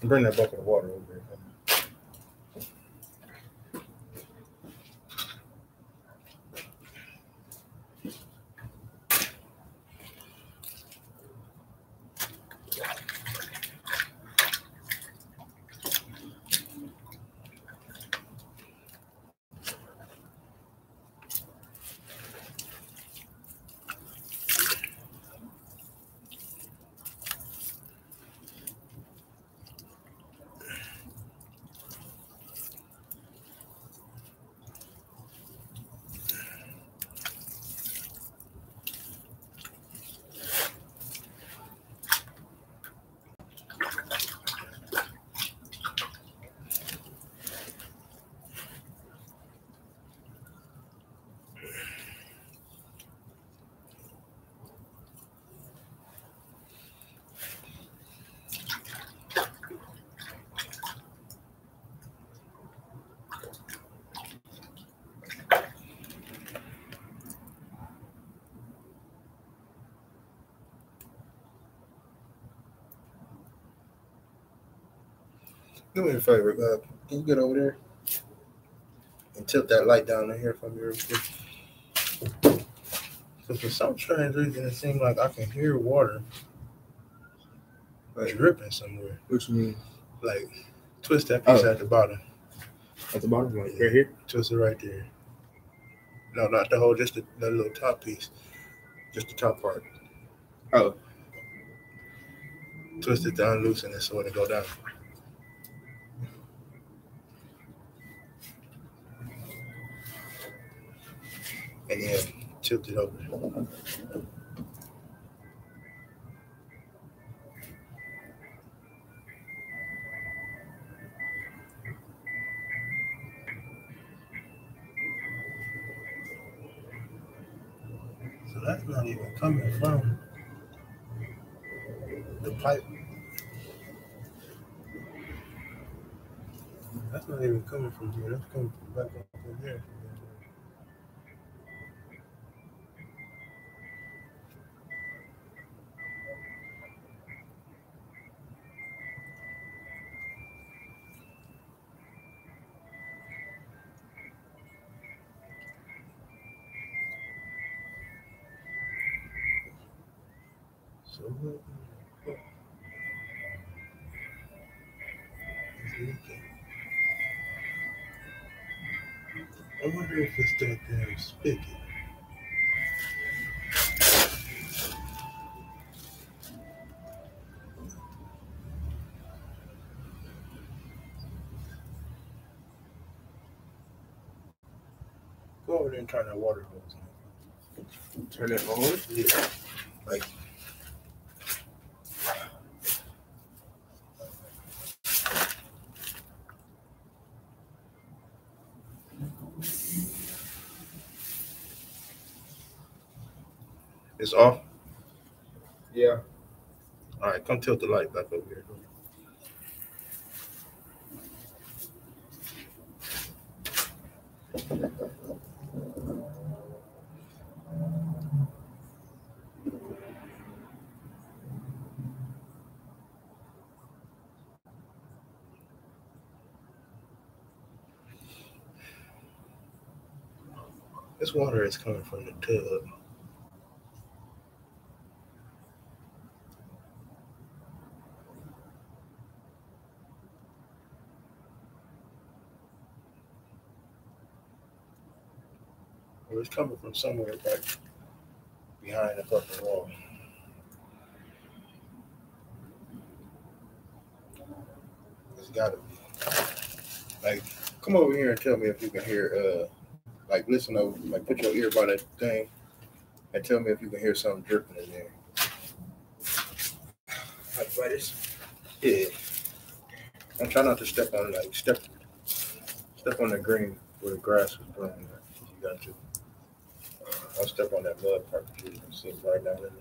Bring that bucket of water over here. Do me a favor, can you get over there? And tilt that light down in here for me real quick. So for some strange reason, it seems like I can hear water dripping somewhere. What you mean? Like, twist that piece at the bottom. At the bottom, like right here? Twist it right there. No, not the whole, just the little top piece. Just the top part. Oh. Twist it down, loosen it so it'll go down. And then tilt it over. So that's not even coming from the pipe. That's not even coming from here. That's coming from back up in here. So what? I wonder if it's that damn spigot. Go over there and turn that water hose on. Turn it on? Yeah. Like, it's off? Yeah. All right, come tilt the light back over here. This water is coming from the tub. Well, it's coming from somewhere back behind the fucking wall. It's gotta be. Like, come over here and tell me if you can hear, like, listen over, like, put your ear by that thing and tell me if you can hear something dripping in there. Like, by this? Yeah. I'm trying not to step on, like, step on the green where the grass is growing. You got to. I'll step on that mud part because you can see it right down in there.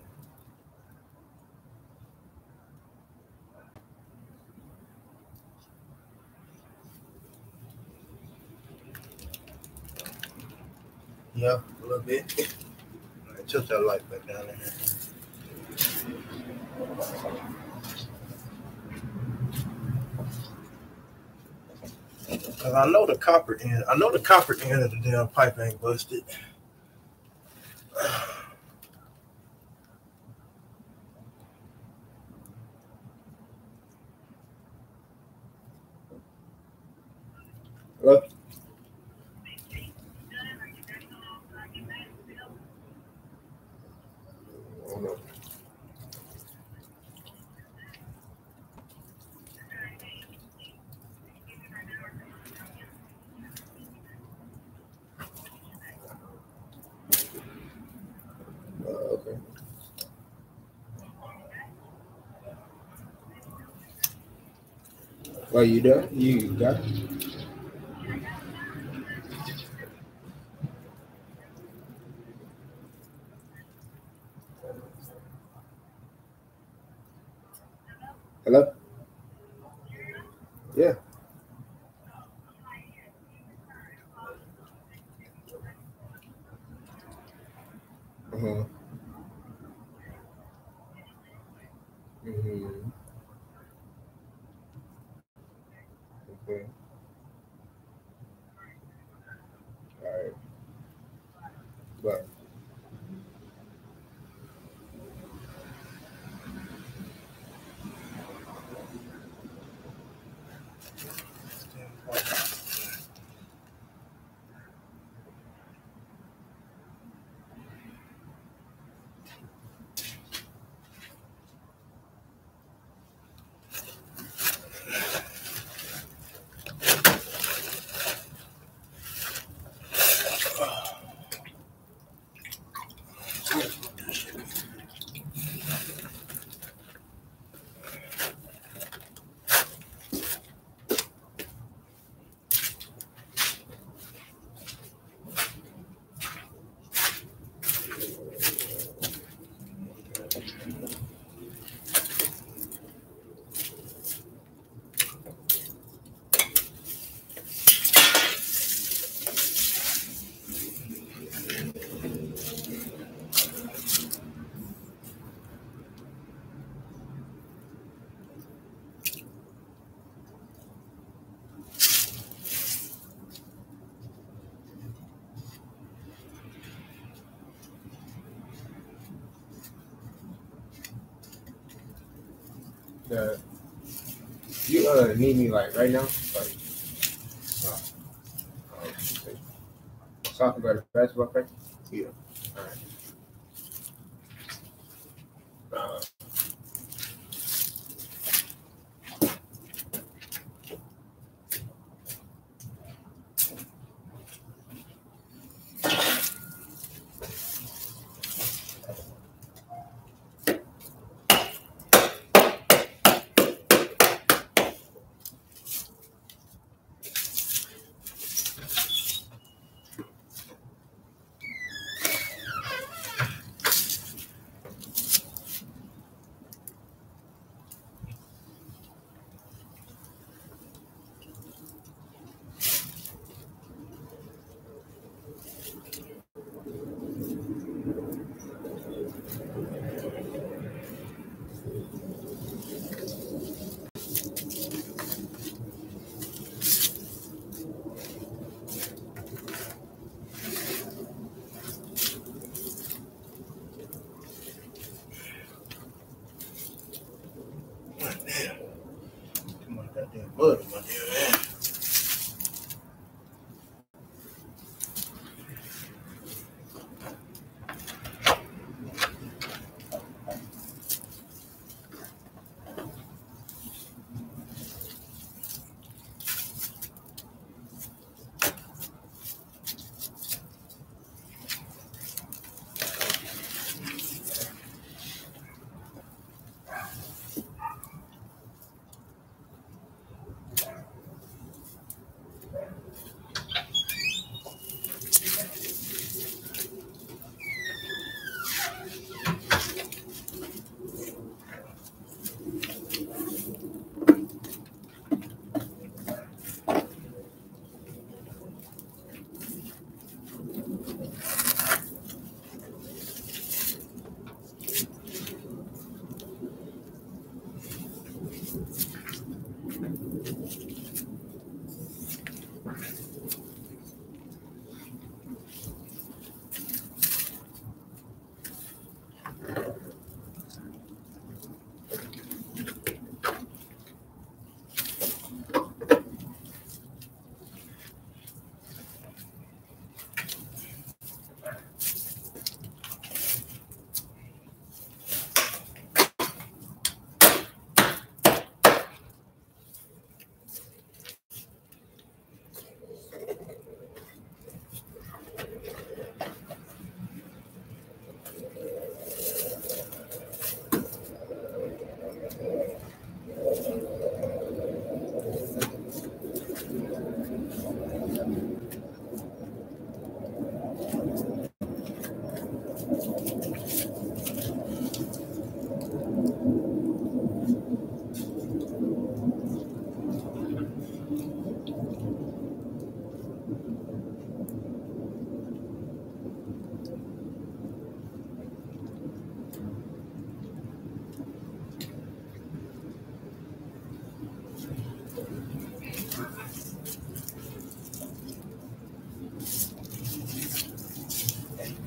Yeah, a little bit. All right, tilt that light back down in here. Cause I know the copper end of the damn pipe ain't busted. What? Okay. Well, you done? You got it? Hello? Yeah. Uh-huh. Mm-hmm. Okay. You need me like right now? Like, so I can go to basketball practice? Yeah. All right. Come on, goddamn blood in my damn hand.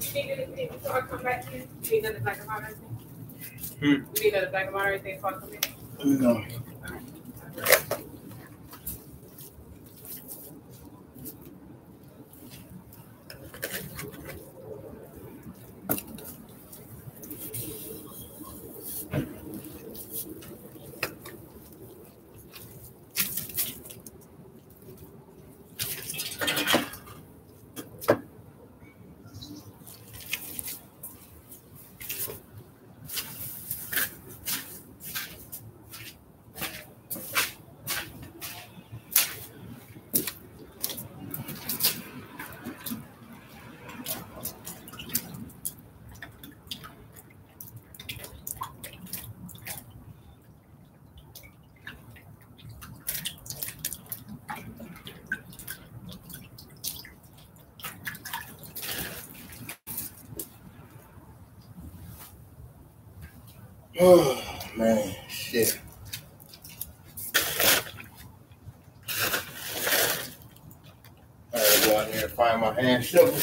You need anything before I come back in? You need another black and white or anything? You need another black and white or anything before I come in? No. Oh man, shit. I gotta go in here and find my hand shovel.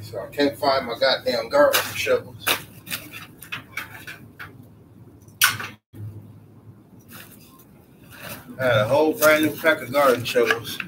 So I can't find my goddamn garden shovels. I had a whole brand new pack of garden shovels.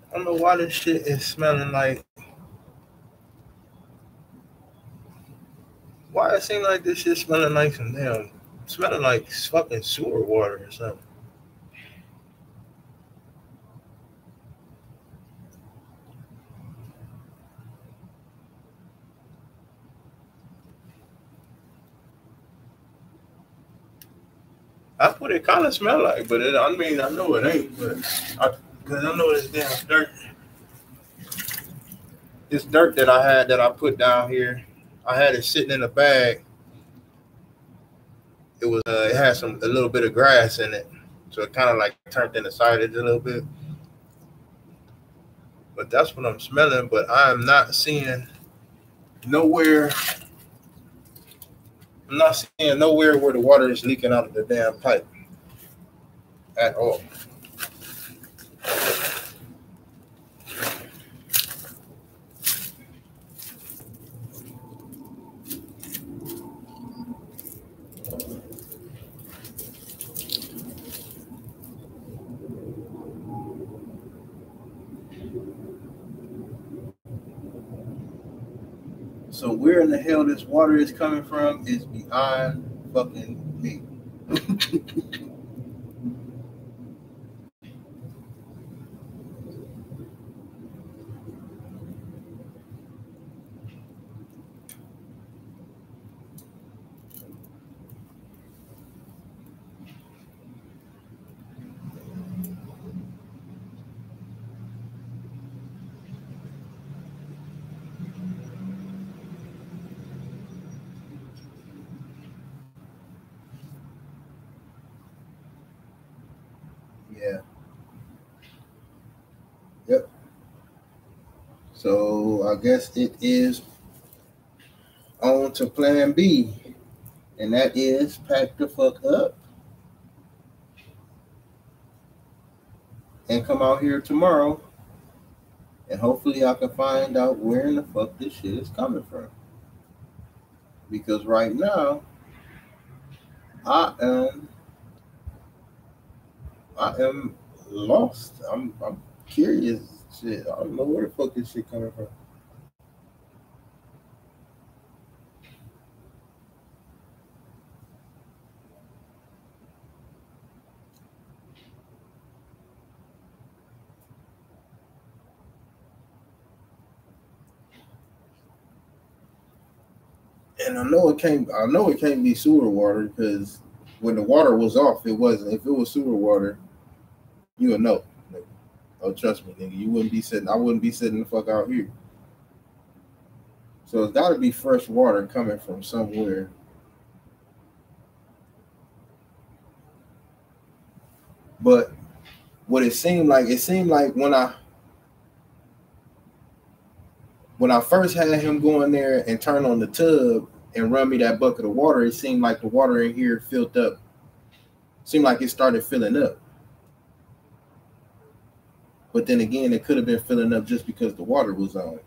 I don't know why this shit is smelling like. Why it seems like this shit smelling like some damn. Smelling like fucking sewer water or something. That's what it kind of smell like, but I know it ain't, but because I know this damn dirt. This dirt that I put down here, I had it sitting in a bag. It had a little bit of grass in it, so it kind of like turned in the side of it a little bit. But that's what I'm smelling. But I am not seeing nowhere. I'm not seeing nowhere where the water is leaking out of the damn pipe at all. So where in the hell this water is coming from is beyond fucking me. Yeah. Yep. So I guess it is on to plan B. And that is pack the fuck up and come out here tomorrow. And hopefully I can find out where in the fuck this shit is coming from. Because right now, I am lost. I'm curious. Shit, I don't know where the fuck this shit coming from. And I know it can't be sewer water because when the water was off, it wasn't. If it was sewer water, you would know. Like, oh, trust me, nigga, you wouldn't be sitting. I wouldn't be sitting the fuck out here. So it's got to be fresh water coming from somewhere. But what it seemed like when I first had him go in there and turn on the tub and run me that bucket of water, it seemed like the water in here filled up. Seemed like it started filling up. But then again, it could have been filling up just because the water was on.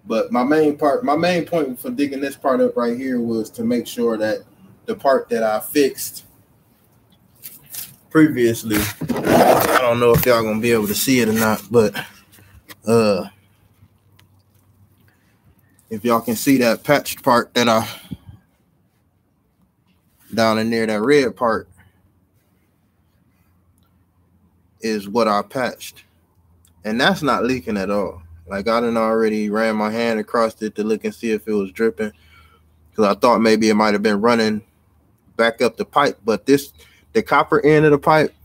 But my main point for digging this part up right here was to make sure that the part that I fixed previously, I don't know if y'all gonna be able to see it or not, but if y'all can see that patched part that I down in there, that red part is what I patched, and that's not leaking at all. Like I done already ran my hand across it to look and see if it was dripping, because I thought maybe it might have been running back up the pipe. But the copper end of the pipe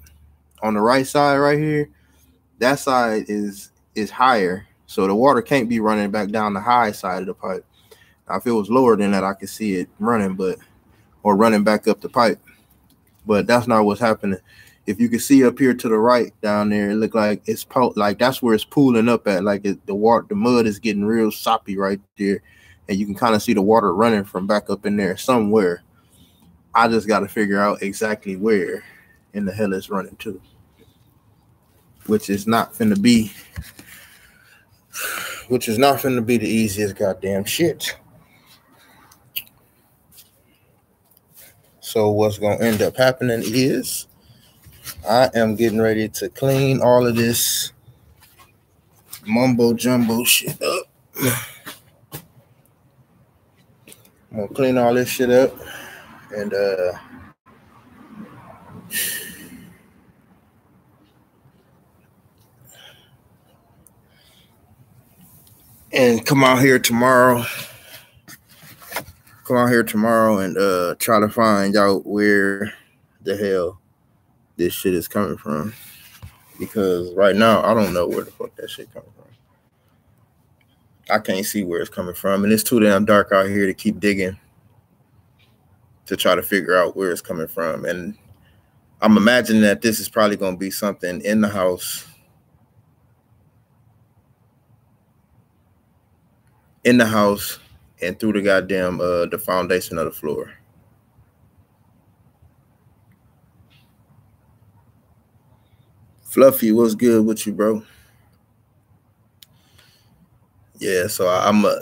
on the right side right here, that side is higher, so the water can't be running back down the high side of the pipe. Now, if it was lower than that, I could see it running, or running back up the pipe. But that's not what's happening. If you can see up here to the right down there, it look like it's like that's where it's pooling up at. Like the mud is getting real soppy right there, and you can kind of see the water running from back up in there somewhere. I just got to figure out exactly where in the hell it's running to, which is not finna be the easiest goddamn shit. So what's gonna end up happening is I am getting ready to clean all of this mumbo jumbo shit up. I'm gonna clean all this shit up and come out here tomorrow and try to find out where the hell this shit is coming from, because right now I don't know where the fuck that shit coming from. I can't see where it's coming from, and it's too damn dark out here to keep digging to try to figure out where it's coming from. And I'm imagining that this is probably going to be something in the house, and through the goddamn the foundation of the floor. Fluffy, what's good with you, bro? Yeah, so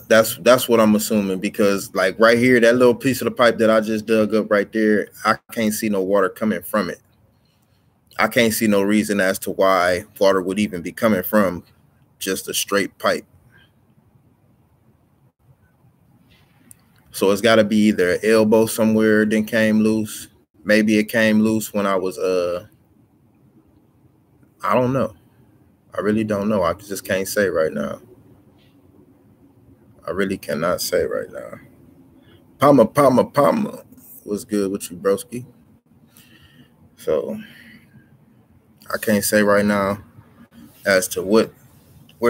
that's what I'm assuming because like right here, that little piece of the pipe that I just dug up right there, I can't see no water coming from it. I can't see no reason as to why water would even be coming from just a straight pipe. So it's got to be either an elbow somewhere then came loose. Maybe it came loose when I was I don't know. I really don't know. I just can't say right now. I really cannot say right now. Palma. What's good with you, broski? So I can't say right now as to where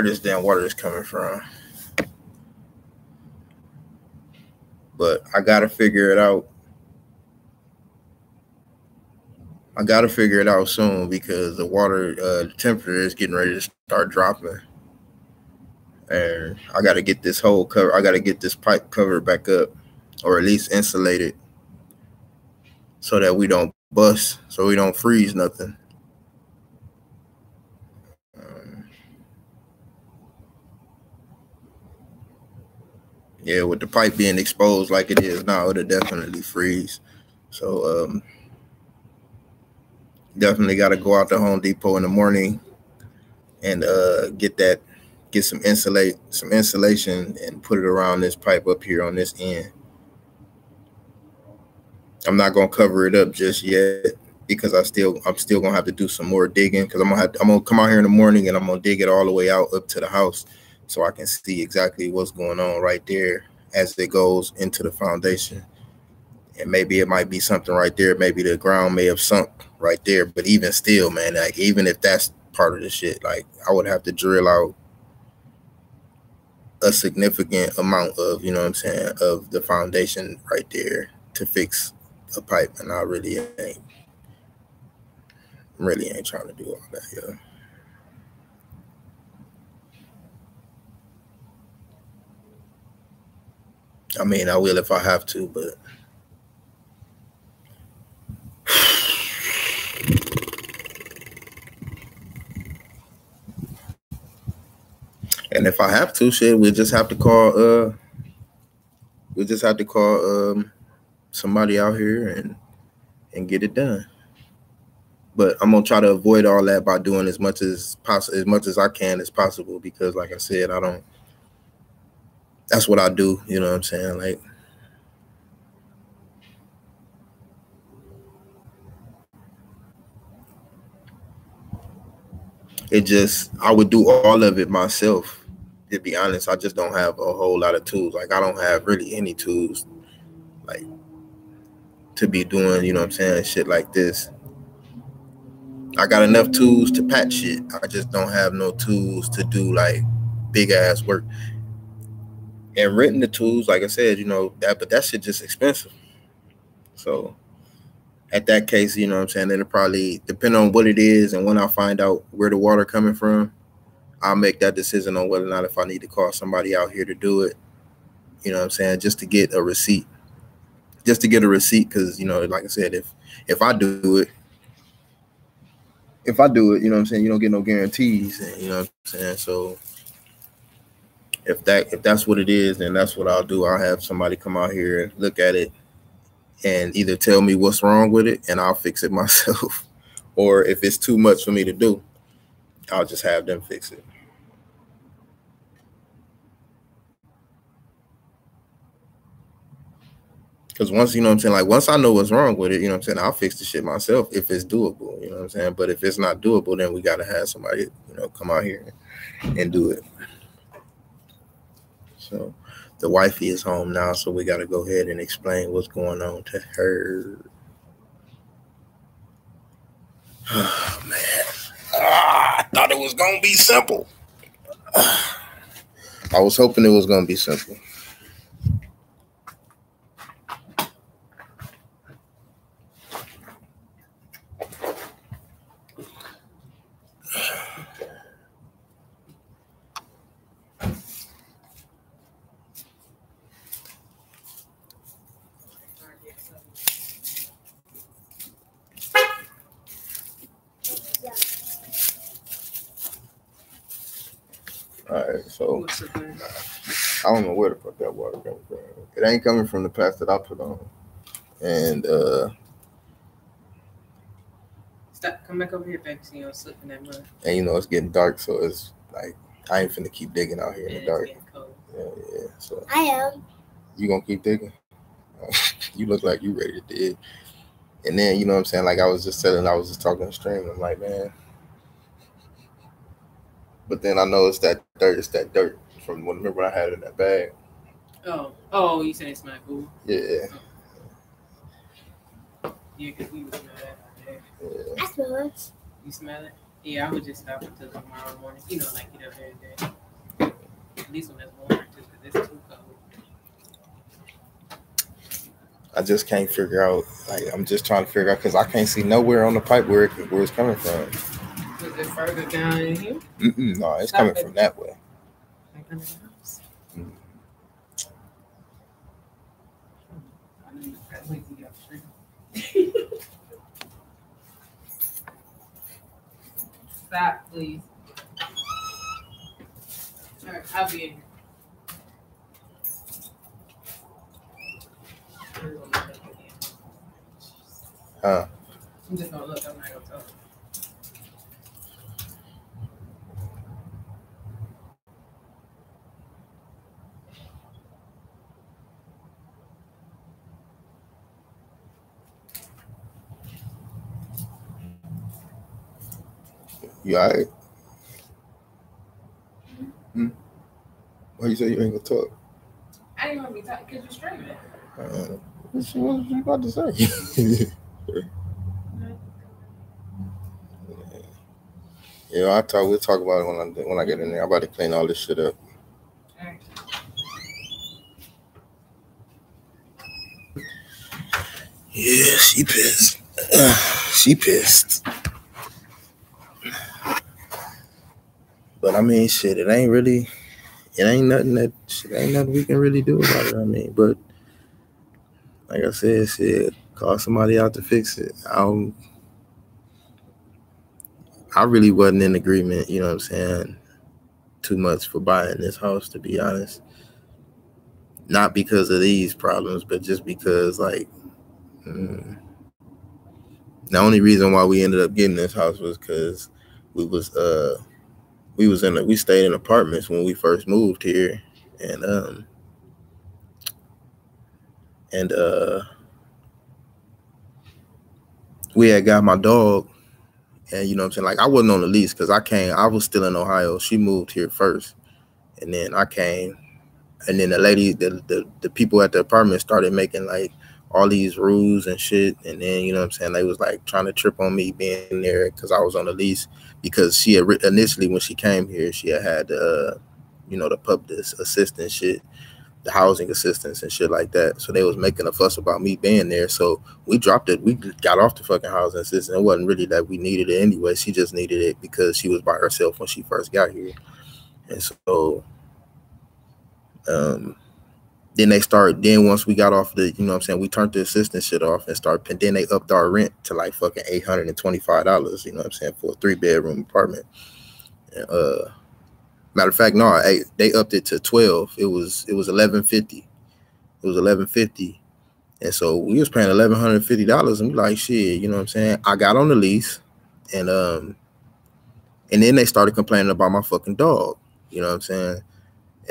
this damn water is coming from. But I gotta figure it out. I gotta figure it out soon because the water the temperature is getting ready to start dropping. And I gotta get this hole cover. I gotta get this pipe covered back up, or at least insulated, so that we don't bust, so we don't freeze nothing. Yeah, with the pipe being exposed like it is now, it'll definitely freeze. So definitely got to go out to Home Depot in the morning and get some insulation and put it around this pipe up here on this end. I'm not gonna cover it up just yet because I'm still gonna have to do some more digging because I'm gonna come out here in the morning and I'm gonna dig it all the way out up to the house so I can see exactly what's going on right there as it goes into the foundation. And maybe it might be something right there. Maybe the ground may have sunk right there. But even still, man, like even if that's part of the shit, like I would have to drill out a significant amount of, you know what I'm saying, of the foundation right there to fix a pipe. And I really ain't trying to do all that, yeah. I mean, I will if I have to, but and if I have to, shit, we just have to call somebody out here and get it done. But I'm gonna try to avoid all that by doing as much as I can as possible because, like I said, that's what I do. You know what I'm saying? Like, I would do all of it myself. To be honest, I just don't have a whole lot of tools. Like, I don't have really any tools, like, to be doing, you know what I'm saying, shit like this. I got enough tools to patch shit. I just don't have no tools to do like big ass work. And renting the tools, like I said, you know, but that shit just expensive. So at that case, you know what I'm saying, it'll probably depend on what it is and when I find out where the water coming from, I'll make that decision on whether or not if I need to call somebody out here to do it. You know what I'm saying? Just to get a receipt. Because, you know, like I said, if I do it, you know what I'm saying, you don't get no guarantees. And, you know what I'm saying? So if that's what it is, then that's what I'll do. I'll have somebody come out here and look at it and either tell me what's wrong with it and I'll fix it myself. Or if it's too much for me to do, I'll just have them fix it. Because once, you know what I'm saying, like once I know what's wrong with it, you know what I'm saying, I'll fix the shit myself if it's doable, you know what I'm saying? But if it's not doable, then we got to have somebody, you know, come out here and do it. So the wifey is home now, so we got to go ahead and explain what's going on to her. Oh, man. I thought it was going to be simple. I was hoping it was going to be simple. All right, so What's the thing? I don't know where the fuck that water coming from. It ain't coming from the patch that I put on. And Stop. Come back over here, baby. So you don't slip in that mud. and you know it's getting dark, so it's like I ain't finna keep digging out here in And the it's dark. getting cold. Yeah. So I am. you gonna keep digging? You look like you ready to dig. And then you know what I'm saying? Like I was just talking to stream. I'm like, man. But then I know it's that dirt. It's that dirt from when remember I had it in that bag. Oh, you said it's not cool. Yeah. Yeah, because we would smell that out there. Yeah. I smell it. You smell it? Yeah, I would just stop until tomorrow morning. You know, like get up every day. At least when it's warm, just because it's too cold. I just can't figure out. Like I'm just trying to figure out because I can't see nowhere on the pipe where it's coming from. Was it further down in here? No, it's coming from that way. Like under the house? Mm. I know you got wait till you get off the street. Stop, please. All right, I'll be in here. Huh? I'm just gonna look. I'm not gonna tell. You alright? Why you say you ain't gonna talk? I didn't want to be talking because you're streaming. What you about to say? Yeah, we'll talk about it when I get in there. I'm about to clean all this shit up. All right. Yeah, she pissed. She pissed. But I mean, shit, it ain't nothing we can really do about it. I mean, but like I said, shit, call somebody out to fix it. I really wasn't in agreement, you know what I'm saying, too much for buying this house, to be honest. Not because of these problems, but just because, like, the only reason why we ended up getting this house was because we stayed in apartments when we first moved here, and we had got my dog, and you know what I'm saying, like I wasn't on the lease because I was still in Ohio. She moved here first, and then I came, and then the lady, the people at the apartment started making like all these rules and shit, and then you know what I'm saying, they was like trying to trip on me being there because I was on the lease, because she had initially when she came here she had the assistance shit, the housing assistance and shit like that. So they was making a fuss about me being there. So we dropped it. We got off the fucking housing assistance. It wasn't really that we needed it anyway. She just needed it because she was by herself when she first got here. And so then once we got off the, you know what I'm saying, we turned the assistance shit off and then they upped our rent to like fucking $825, you know what I'm saying, for a 3-bedroom apartment. And, matter of fact, no, they upped it to 12. It was $1,150. It was $1,150, and so we was paying $1,150, and we like, shit, you know what I'm saying. I got on the lease, and then they started complaining about my fucking dog, you know what I'm saying.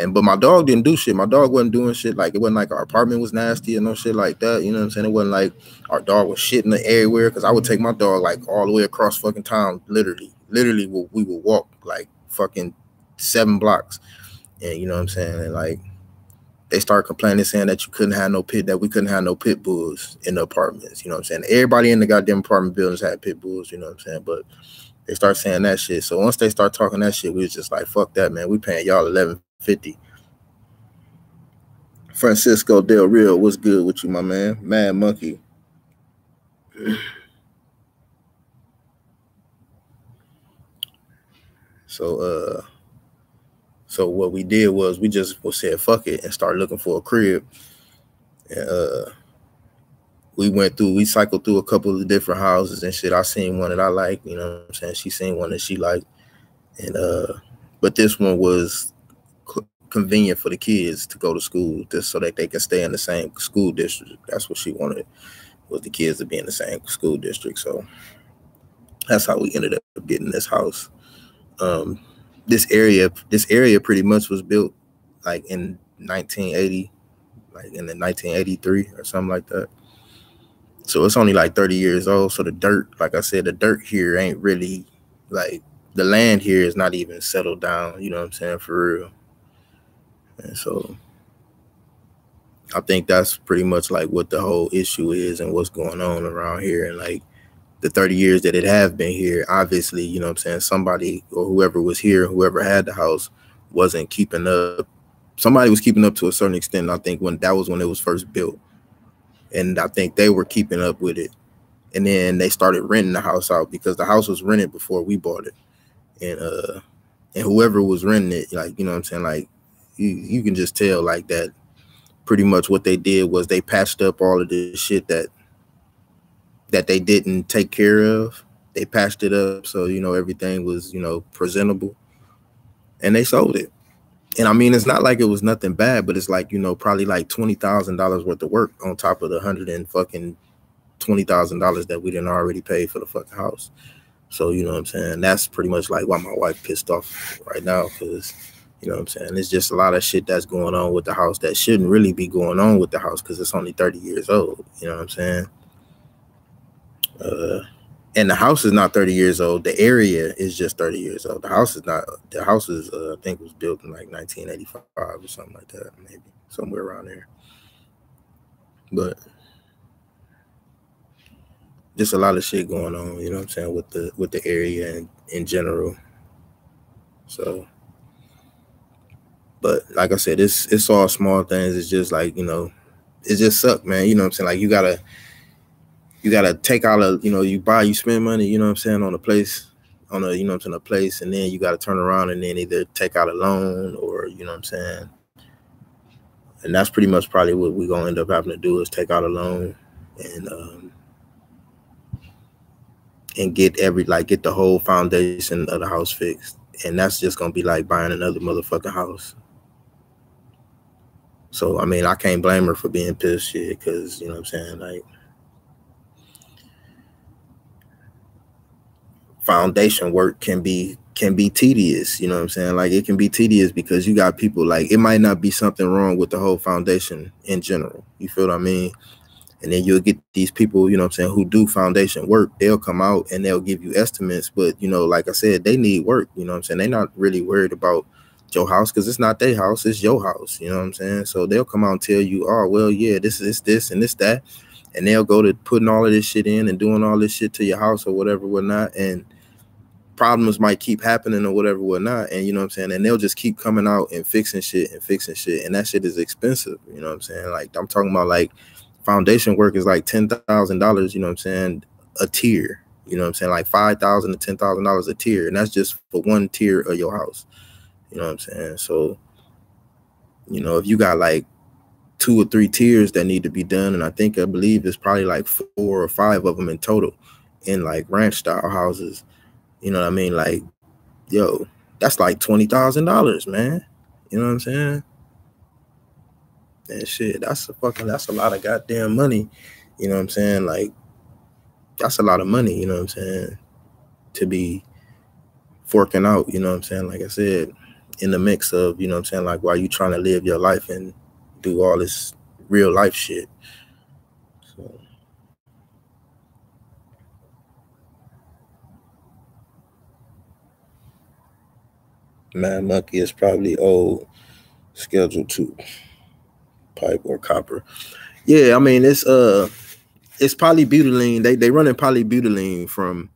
But my dog didn't do shit. My dog wasn't doing shit. Like, it wasn't like our apartment was nasty or no shit like that. You know what I'm saying? It wasn't like our dog was shitting everywhere. Because I would take my dog like all the way across fucking town. Literally, we would walk like fucking 7 blocks. And you know what I'm saying? And like, they started complaining, saying that we couldn't have no pit bulls in the apartments. You know what I'm saying? Everybody in the goddamn apartment buildings had pit bulls. You know what I'm saying? But they start saying that shit. So once they start talking that shit, we was just like, fuck that, man. We paying y'all $1,150. Francisco Del Rio, what's good with you, my man? Mad Monkey. So what we did was we just said fuck it and started looking for a crib. And we cycled through a couple of different houses and shit. I seen one that I liked, you know what I'm saying? She seen one that she liked. And but this one was convenient for the kids to go to school, just so that they can stay in the same school district. That's what she wanted, was the kids to be in the same school district. So that's how we ended up getting this house. Um, this area pretty much was built like in 1980, like in the 1983 or something like that. So it's only like 30 years old. So the dirt, like I said, the dirt here ain't really like, the land here is not even settled down, you know what I'm saying, for real. And so I think that's pretty much like what the whole issue is and what's going on around here. And like the 30 years that it have been here, obviously, you know what I'm saying, somebody or whoever was here, whoever had the house, wasn't keeping up. Somebody was keeping up to a certain extent. I think when it was first built. And I think they were keeping up with it. And then they started renting the house out, because the house was rented before we bought it. And whoever was renting it, like, you know what I'm saying, like you can just tell like that pretty much what they did was they patched up all of this shit that they didn't take care of. They patched it up so, you know, everything was, you know, presentable, and they sold it. And I mean, it's not like it was nothing bad, but it's like, you know, probably like $20,000 worth of work on top of the $120,000 that we didn't already pay for the fucking house. So, you know what I'm saying? That's pretty much like why my wife pissed off right now, because, you know what I'm saying, it's just a lot of shit that's going on with the house that shouldn't really be going on with the house, because it's only 30 years old. You know what I'm saying? And the house is not 30 years old. The area is just 30 years old. The house is not. The house is, I think, was built in like 1985 or something like that, maybe somewhere around there. But just a lot of shit going on, you know what I'm saying, with the area and in general. So, but like I said, it's all small things. It's just like, you know, it just sucks, man. You know what I'm saying? Like you gotta take out you spend money, you know what I'm saying, on a place, you know what I'm saying, a place, and then you gotta turn around and then either take out a loan or, you know what I'm saying. And that's pretty much probably what we're gonna end up having to do, is take out a loan and get the whole foundation of the house fixed. And that's just gonna be like buying another motherfucking house. So I mean, I can't blame her for being pissed, shit, because, you know what I'm saying, like, foundation work can be tedious, you know what I'm saying? Like, it can be tedious because you got people, like, it might not be something wrong with the whole foundation in general. You feel what I mean? And then you'll get these people, you know what I'm saying, who do foundation work. They'll come out and they'll give you estimates, but, you know, like I said, they need work, you know what I'm saying? They're not really worried about your house, because it's not their house, it's your house, you know what I'm saying? So they'll come out and tell you, oh, well, yeah, this is this and this, that. And they'll go to putting all of this shit in and doing all this shit to your house or whatever, whatnot. And problems might keep happening or whatever, whatnot. And you know what I'm saying? And they'll just keep coming out and fixing shit. And that shit is expensive. You know what I'm saying? Like, I'm talking about, like, foundation work is like $10,000, you know what I'm saying, a tier. You know what I'm saying? Like $5,000 to $10,000 a tier. And that's just for one tier of your house. You know what I'm saying? So, you know, if you got like 2 or 3 tiers that need to be done, and I believe it's probably like 4 or 5 of them in total in like ranch style houses. You know what I mean? Like, yo, that's like $20,000, man. You know what I'm saying? And shit, that's a lot of goddamn money. You know what I'm saying? Like, that's a lot of money, you know what I'm saying, to be forking out, you know what I'm saying? Like I said, in the mix of, you know what I'm saying, like, while you trying to live your life and do all this real life shit. So, Mad Monkey is probably old Schedule 2 pipe or copper. Yeah, I mean, it's polybutylene. They running polybutylene from,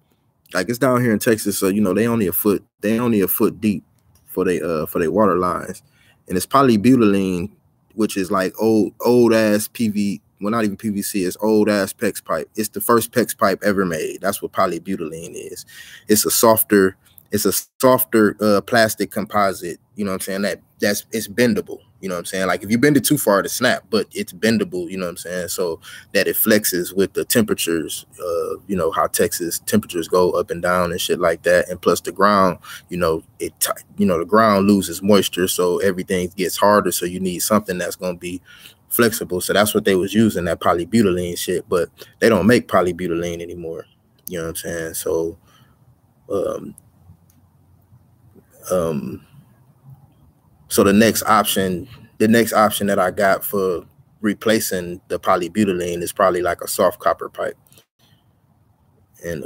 like, it's down here in Texas, so, you know, they only a foot deep for their water lines. And it's polybutylene, which is like old ass PV, well, not even PVC, it's old ass PEX pipe. It's the first PEX pipe ever made. That's what polybutylene is. It's a softer plastic composite, you know what I'm saying, it's bendable, you know what I'm saying? Like if you bend it too far to snap, but it's bendable, you know what I'm saying? So that it flexes with the temperatures, you know, how Texas temperatures go up and down and shit like that. And plus the ground, you know, the ground loses moisture, so everything gets harder. So you need something that's going to be flexible. So that's what they was using, that polybutylene shit, but they don't make polybutylene anymore. You know what I'm saying? So, so the next option that I got for replacing the polybutylene is probably like a soft copper pipe. And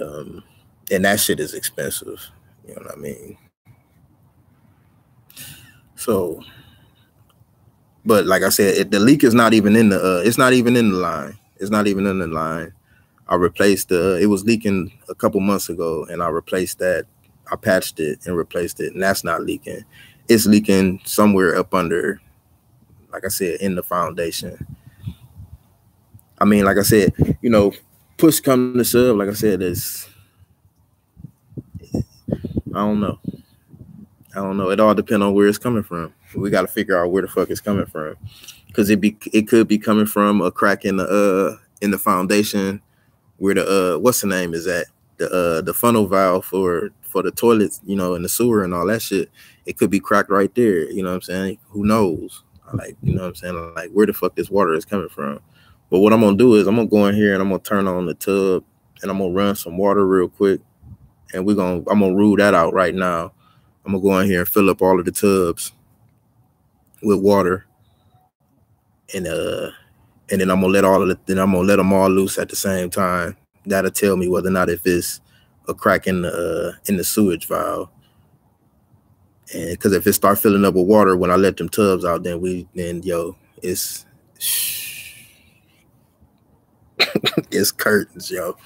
that shit is expensive. You know what I mean? So, but like I said, the leak is not even in the, it's not even in the line. It's not even in the line. I replaced it was leaking a couple months ago, and I replaced that. I patched it and replaced it, and that's not leaking. It's leaking somewhere up under, like I said, in the foundation. I mean, like I said, you know, push come to shove, like I said, I don't know. It all depends on where it's coming from. We got to figure out where the fuck it's coming from, because it could be coming from a crack in the foundation where the what's the name is at, the funnel valve for the toilets, you know, in the sewer and all that shit. It could be cracked right there. You know what I'm saying? Who knows? Like, you know what I'm saying? Like, where the fuck this water is coming from? But what I'm gonna do is I'm gonna go in here and I'm gonna turn on the tub and I'm gonna run some water real quick, and I'm gonna rule that out right now. I'm gonna go in here and fill up all of the tubs with water, and then I'm gonna let them all loose at the same time. That'll tell me whether or not if it's a crack in the sewage valve. And because if it start filling up with water when I let them tubs out, then it's it's curtains, yo.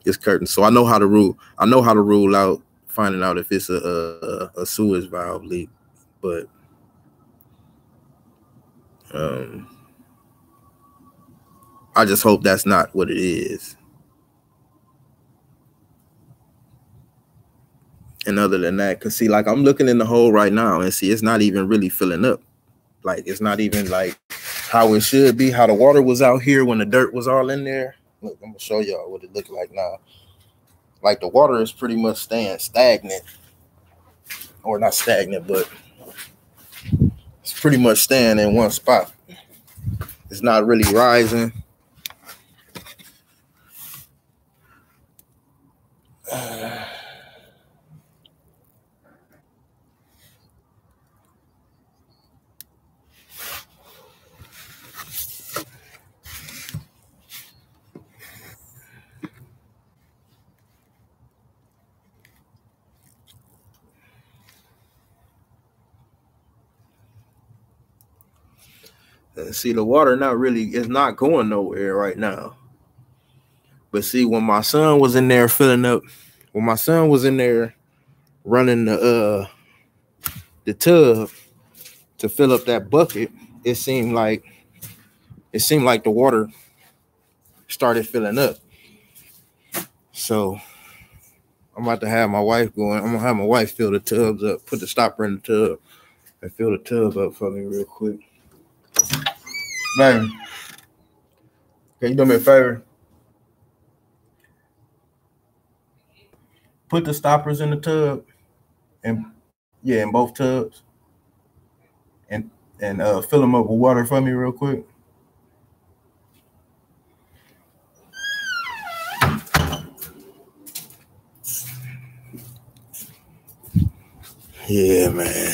It's curtains. So I know how to rule out finding out if it's a sewage valve leak, but I just hope that's not what it is. And other than that, because see, like I'm looking in the hole right now and see it's not even really filling up. Like it's not even like how it should be, how the water was out here when the dirt was all in there. Look, I'm gonna show y'all what it looked like now. Like the water is pretty much staying stagnant. Or not stagnant, but it's pretty much staying in one spot. It's not really rising. See, the water is not going nowhere right now. But see, when my son was in there filling up, when my son was in there running the tub to fill up that bucket, it seemed like the water started filling up. So I'm about to have my wife going. I'm gonna have my wife fill the tubs up, put the stopper in the tub, and fill the tub up for me real quick. Baby, can you do me a favor? Put the stoppers in the tub, and in both tubs, and fill them up with water for me real quick. Yeah, man.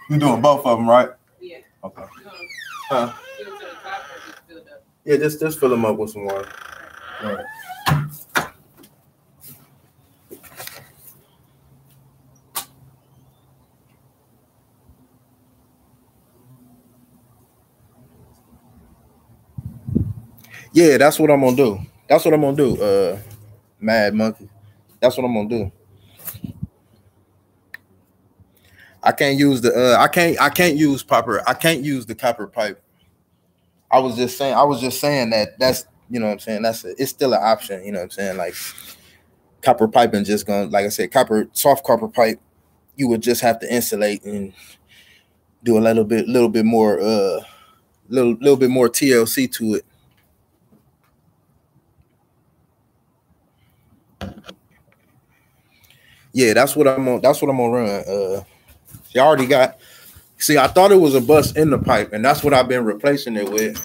You're doing both of them, right? Yeah. Okay. Huh? Yeah, just fill them up with some water. All right. Yeah, that's what I'm gonna do. That's what I'm gonna do. Mad Monkey. That's what I'm gonna do. I can't use the I can't use copper. I can't use the copper pipe. I was just saying that that's you know what I'm saying it's still an option, you know what I'm saying? Like copper piping just gonna like I said, soft copper pipe, you would just have to insulate and do a little bit more little bit more TLC to it. Yeah, that's what I'm gonna run. You already got see, I thought it was a bust in the pipe, and that's what I've been replacing it with.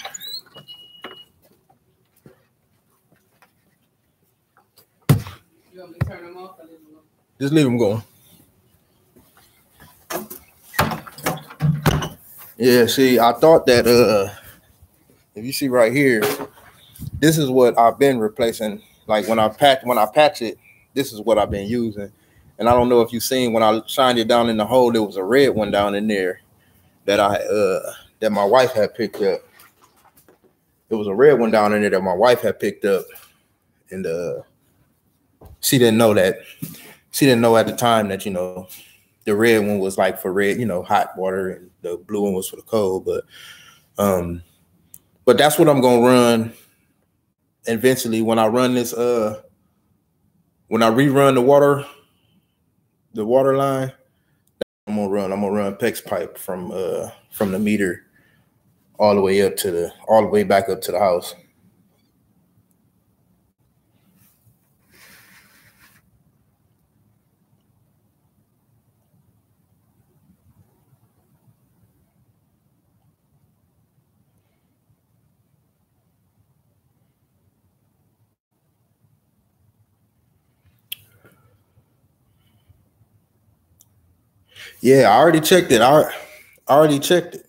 You want me to turn them off or leave them on? Just leave them going. Yeah, see, I thought that if you see right here, this is what I've been replacing. Like when I patch it, this is what I've been using. And I don't know if you've seen when I shined it down in the hole, there was a red one down in there that my wife had picked up. There was a red one down in there that my wife had picked up, and she didn't know that. She didn't know at the time that the red one was like for red, hot water, and the blue one was for the cold. But that's what I'm gonna run eventually when I run this. When I rerun the water line, I'm gonna run PEX pipe from the meter all the way back up to the house. Yeah, I already checked it. I already checked it.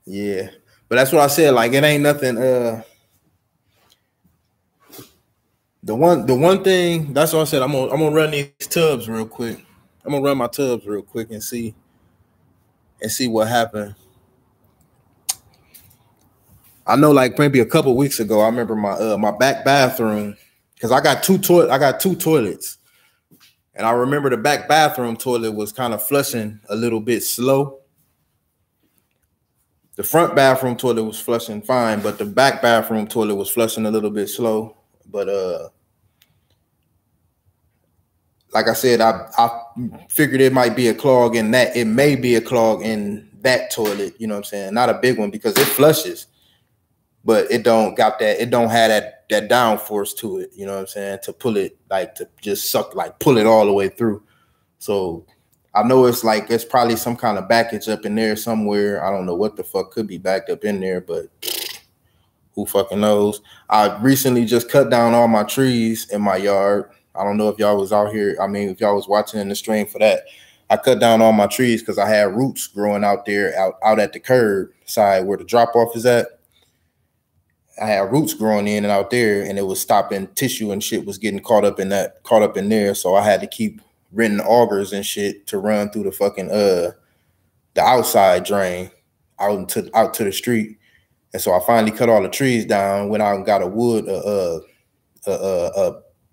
Yeah, but that's what I said. Like it ain't nothing. The one thing that's what I said. I'm gonna run these tubs real quick. I'm gonna run my tubs real quick and see what happened. I know, like maybe a couple weeks ago, I remember my back bathroom because I got two toilets, and I remember the back bathroom toilet was kind of flushing a little bit slow. The front bathroom toilet was flushing fine, but the back bathroom toilet was flushing a little bit slow. But like I said, I figured it might be a clog in that. It may be a clog in that toilet. You know what I'm saying? Not a big one because it flushes, but it don't got that. It don't have that downforce to it. You know what I'm saying? To pull it like to just suck like pull it all the way through. So I know it's probably some kind of backage up in there somewhere. I don't know what the fuck could be backed up in there, but who fucking knows? I recently just cut down all my trees in my yard. I don't know if y'all was out here. I mean, if y'all was watching in the stream for that. I cut down all my trees because I had roots growing out there, out at the curb side where the drop off is at. I had roots growing in and out there, and it was stopping tissue and shit was getting caught up in there. So I had to keep renting augers and shit to run through the fucking the outside drain out to the street. And so I finally cut all the trees down, went out and got a wood a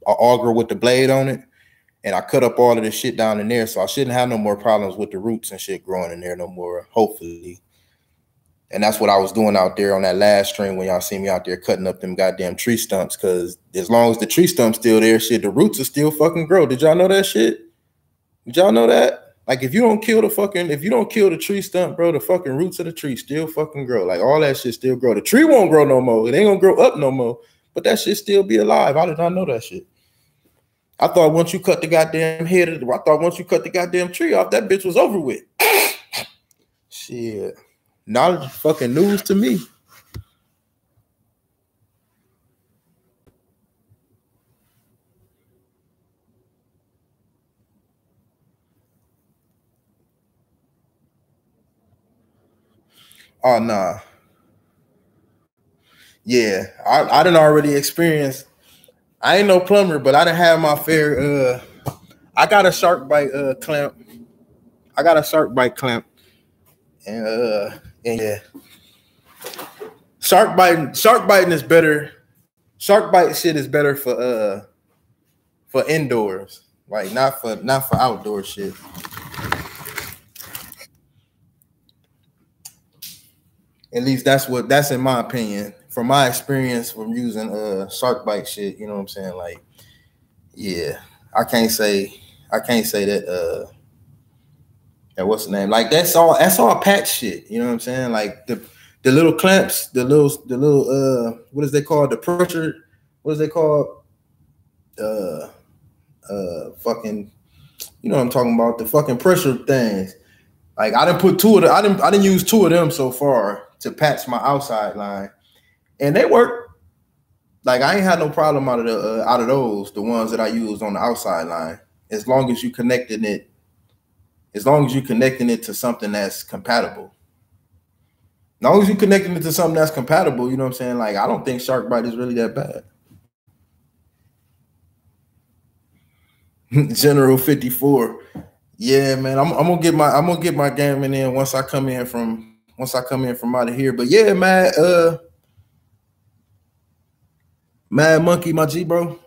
auger with the blade on it, and I cut up all of the shit down in there. So I shouldn't have no more problems with the roots and shit growing in there no more, hopefully. And that's what I was doing out there on that last stream when y'all see me out there cutting up them goddamn tree stumps. Cause as long as the tree stump's still there, shit, the roots will still fucking grow. Did y'all know that shit? Did y'all know that? Like if you don't kill the tree stump, bro, the fucking roots of the tree still fucking grow. Like all that shit still grow. The tree won't grow no more. It ain't gonna grow up no more. But that shit still be alive. I did not know that shit. I thought once you cut the goddamn once you cut the goddamn tree off, that bitch was over with. Shit. Knowledge fucking news to me. Oh nah. Yeah, I didn't already experience. I ain't no plumber, but I didn't have my fair. I got a shark bite clamp. I got a shark bite clamp, and yeah, shark biting is better. Shark bite shit is better for indoors, like not for outdoor shit. At least that's in my opinion. From my experience from using shark bite shit, you know what I'm saying? Like, yeah, I can't say that what's the name? Like that's all patch shit, you know what I'm saying? Like the little clamps, the little what is they called? The pressure, what is they called? Fucking, you know what I'm talking about? The fucking pressure things. Like I didn't put two of the I didn't use two of them so far to patch my outside line, and they work. Like I ain't had no problem out of those, the ones that I used on the outside line. As long as you connecting it, to something that's compatible. As long as you connecting it to something that's compatible, you know what I'm saying? Like I don't think shark bite is really that bad. General 54. Yeah, man. I'm gonna get my gaming in once I come in from out of here. But yeah, man, Mad Monkey, my G bro.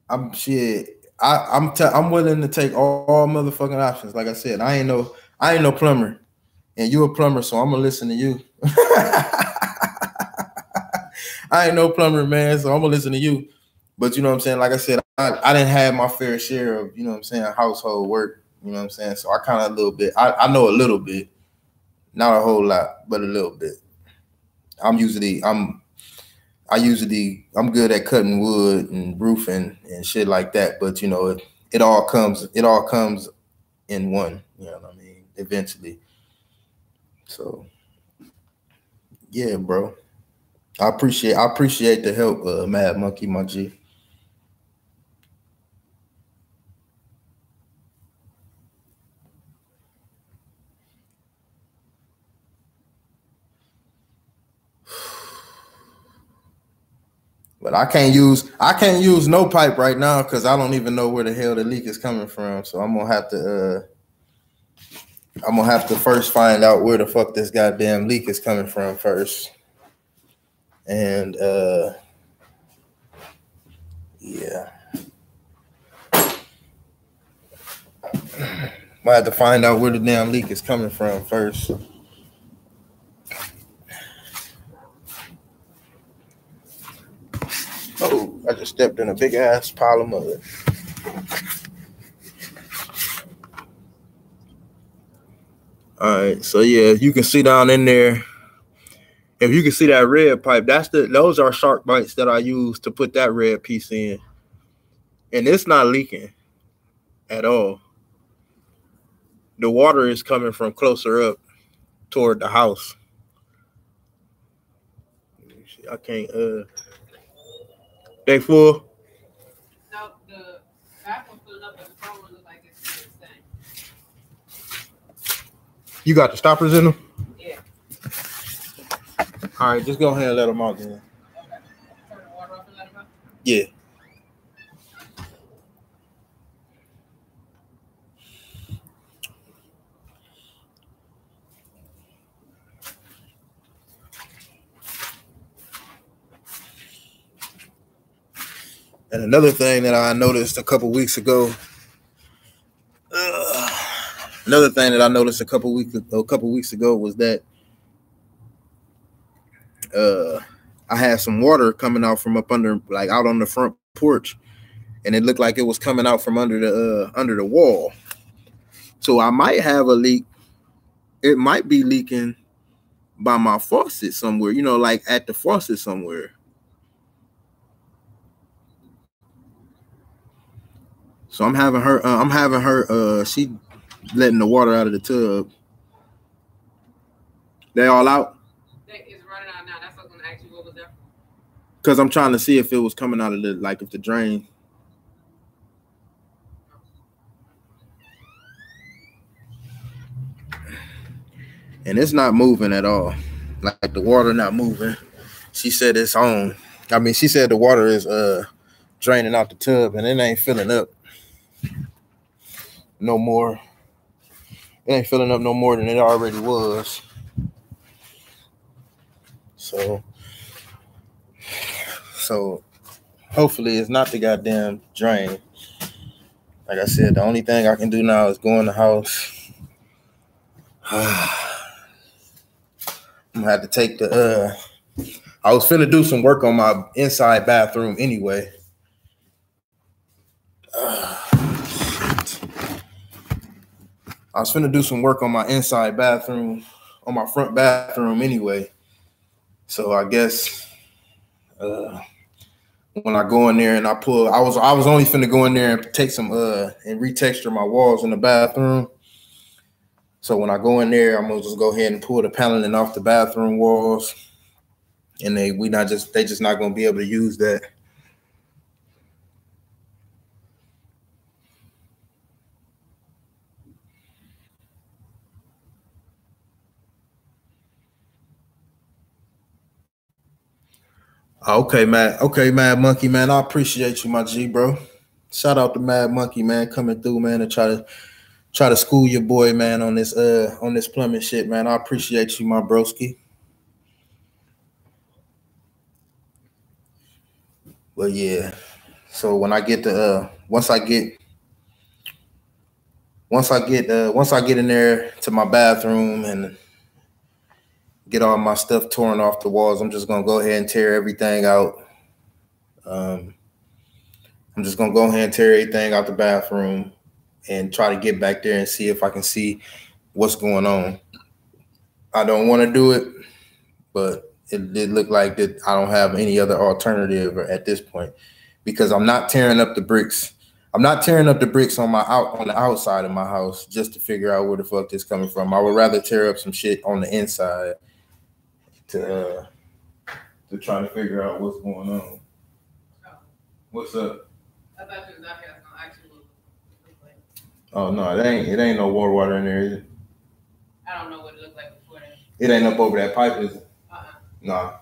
I'm shit. I'm willing to take all motherfucking options. Like I said, I ain't no plumber, and you a plumber, so I'm gonna listen to you. I ain't no plumber, man, so I'm gonna listen to you. But you know what I'm saying? Like I said, I didn't have my fair share of, you know what I'm saying, household work. You know what I'm saying? So I kind of a little bit. I know a little bit, not a whole lot, but a little bit. I'm good at cutting wood and roofing and shit like that. But you know, it all comes in one. You know what I mean? Eventually. So yeah, bro. I appreciate the help, Mad Monkey, my G. But I can't use no pipe right now because I don't even know where the hell the leak is coming from. So I'm gonna have to first find out where the fuck this goddamn leak is coming from first. And yeah. Might have to find out where the damn leak is coming from first. Oh, I just stepped in a big ass pile of mud. All right, so yeah, you can see down in there. If you can see that red pipe, those are shark bites that I use to put that red piece in, and it's not leaking at all. The water is coming from closer up toward the house. I can't. They full. No, the back one filling up, but the front one looks like it's the same. You got the stoppers in them? Yeah. All right, just go ahead and let them out then. Okay. Turn the water off and let them out? Yeah. And another thing that I noticed a couple weeks ago, was that I had some water coming out from up under, like out on the front porch, and it looked like it was coming out from under the wall. So I might have a leak. It might be leaking by my faucet somewhere, you know, like at the faucet somewhere. So I'm having her. She letting the water out of the tub. They all out? It's running out now. That's what I'm going to ask you. What was there? Because I'm trying to see if it was coming out of if the drain. And it's not moving at all. Like the water not moving. She said it's on. I mean, she said the water is draining out the tub and it ain't filling up no more. It ain't filling up no more than it already was. So hopefully it's not the goddamn drain. Like I said, the only thing I can do now is go in the house. I'm gonna have to take the I was finna do some work on my inside bathroom anyway. I was finna do some work on my inside bathroom, on my front bathroom anyway. So I guess when I go in there and I was only finna go in there and take some and retexture my walls in the bathroom. So when I go in there, I'm gonna just go ahead and pull the paneling off the bathroom walls, and they just not gonna be able to use that. Okay, man. Okay, Mad Monkey, man. I appreciate you, my G, bro. Shout out to Mad Monkey, man, coming through, man, and try to school your boy, man, on this plumbing shit, man. I appreciate you, my broski. Well, yeah. So when I get to once I get in there to my bathroom and get all my stuff torn off the walls, I'm just gonna go ahead and tear everything out. I'm just gonna go ahead and tear everything out the bathroom and try to get back there and see if I can see what's going on. I don't want to do it, but it did look like that I don't have any other alternative at this point because I'm not tearing up the bricks. I'm not tearing up the bricks on the outside of my house just to figure out where the fuck this coming from. I would rather tear up some shit on the inside to try to figure out what's going on. Oh. What's up? I thought you was out here gonna actually look like. Oh no, it ain't no water in there, is it? I don't know what it looked like before that. It ain't up over that pipe, is it? Uh-uh. Nah.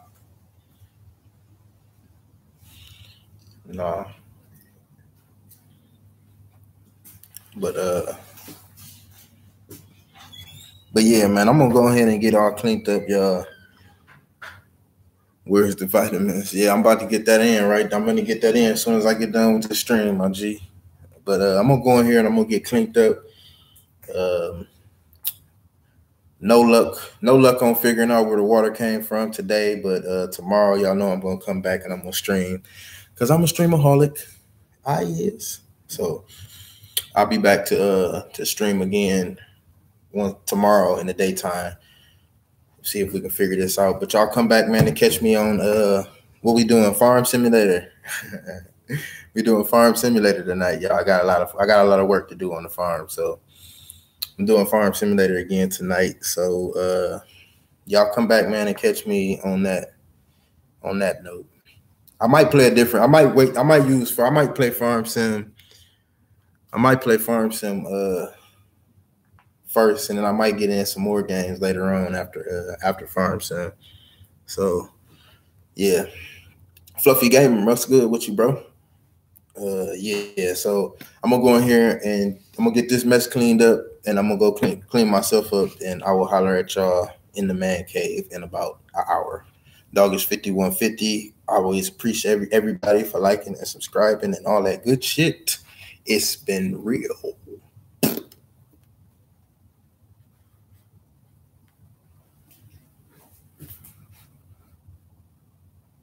But yeah, man, I'm gonna go ahead and get all cleaned up, y'all. Where's the vitamins? Yeah, I'm about to get that in, right? I'm gonna get that in as soon as I get done with the stream, my G. But I'm gonna go in here and I'm gonna get cleaned up. No luck on figuring out where the water came from today, but tomorrow, y'all know I'm gonna come back and I'm gonna stream because I'm a streamaholic. I is. So I'll be back to stream again tomorrow in the daytime. See if we can figure this out. But y'all come back, man, and catch me on what we doing, Farm Simulator. We doing Farm Simulator tonight, y'all. I got a lot of work to do on the farm, so I'm doing Farm Simulator again tonight. So y'all come back, man, and catch me on that note. I might play I might play Farm Sim. I might play Farm Sim first, and then I might get in some more games later on after Farm Sim. So yeah. Fluffy Gamer, what's good with you, bro? Yeah. So I'm gonna go in here and I'm gonna get this mess cleaned up, and I'm gonna go clean myself up, and I will holler at y'all in the man cave in about an hour. Dog is 5150. I always appreciate everybody for liking and subscribing and all that good shit. It's been real.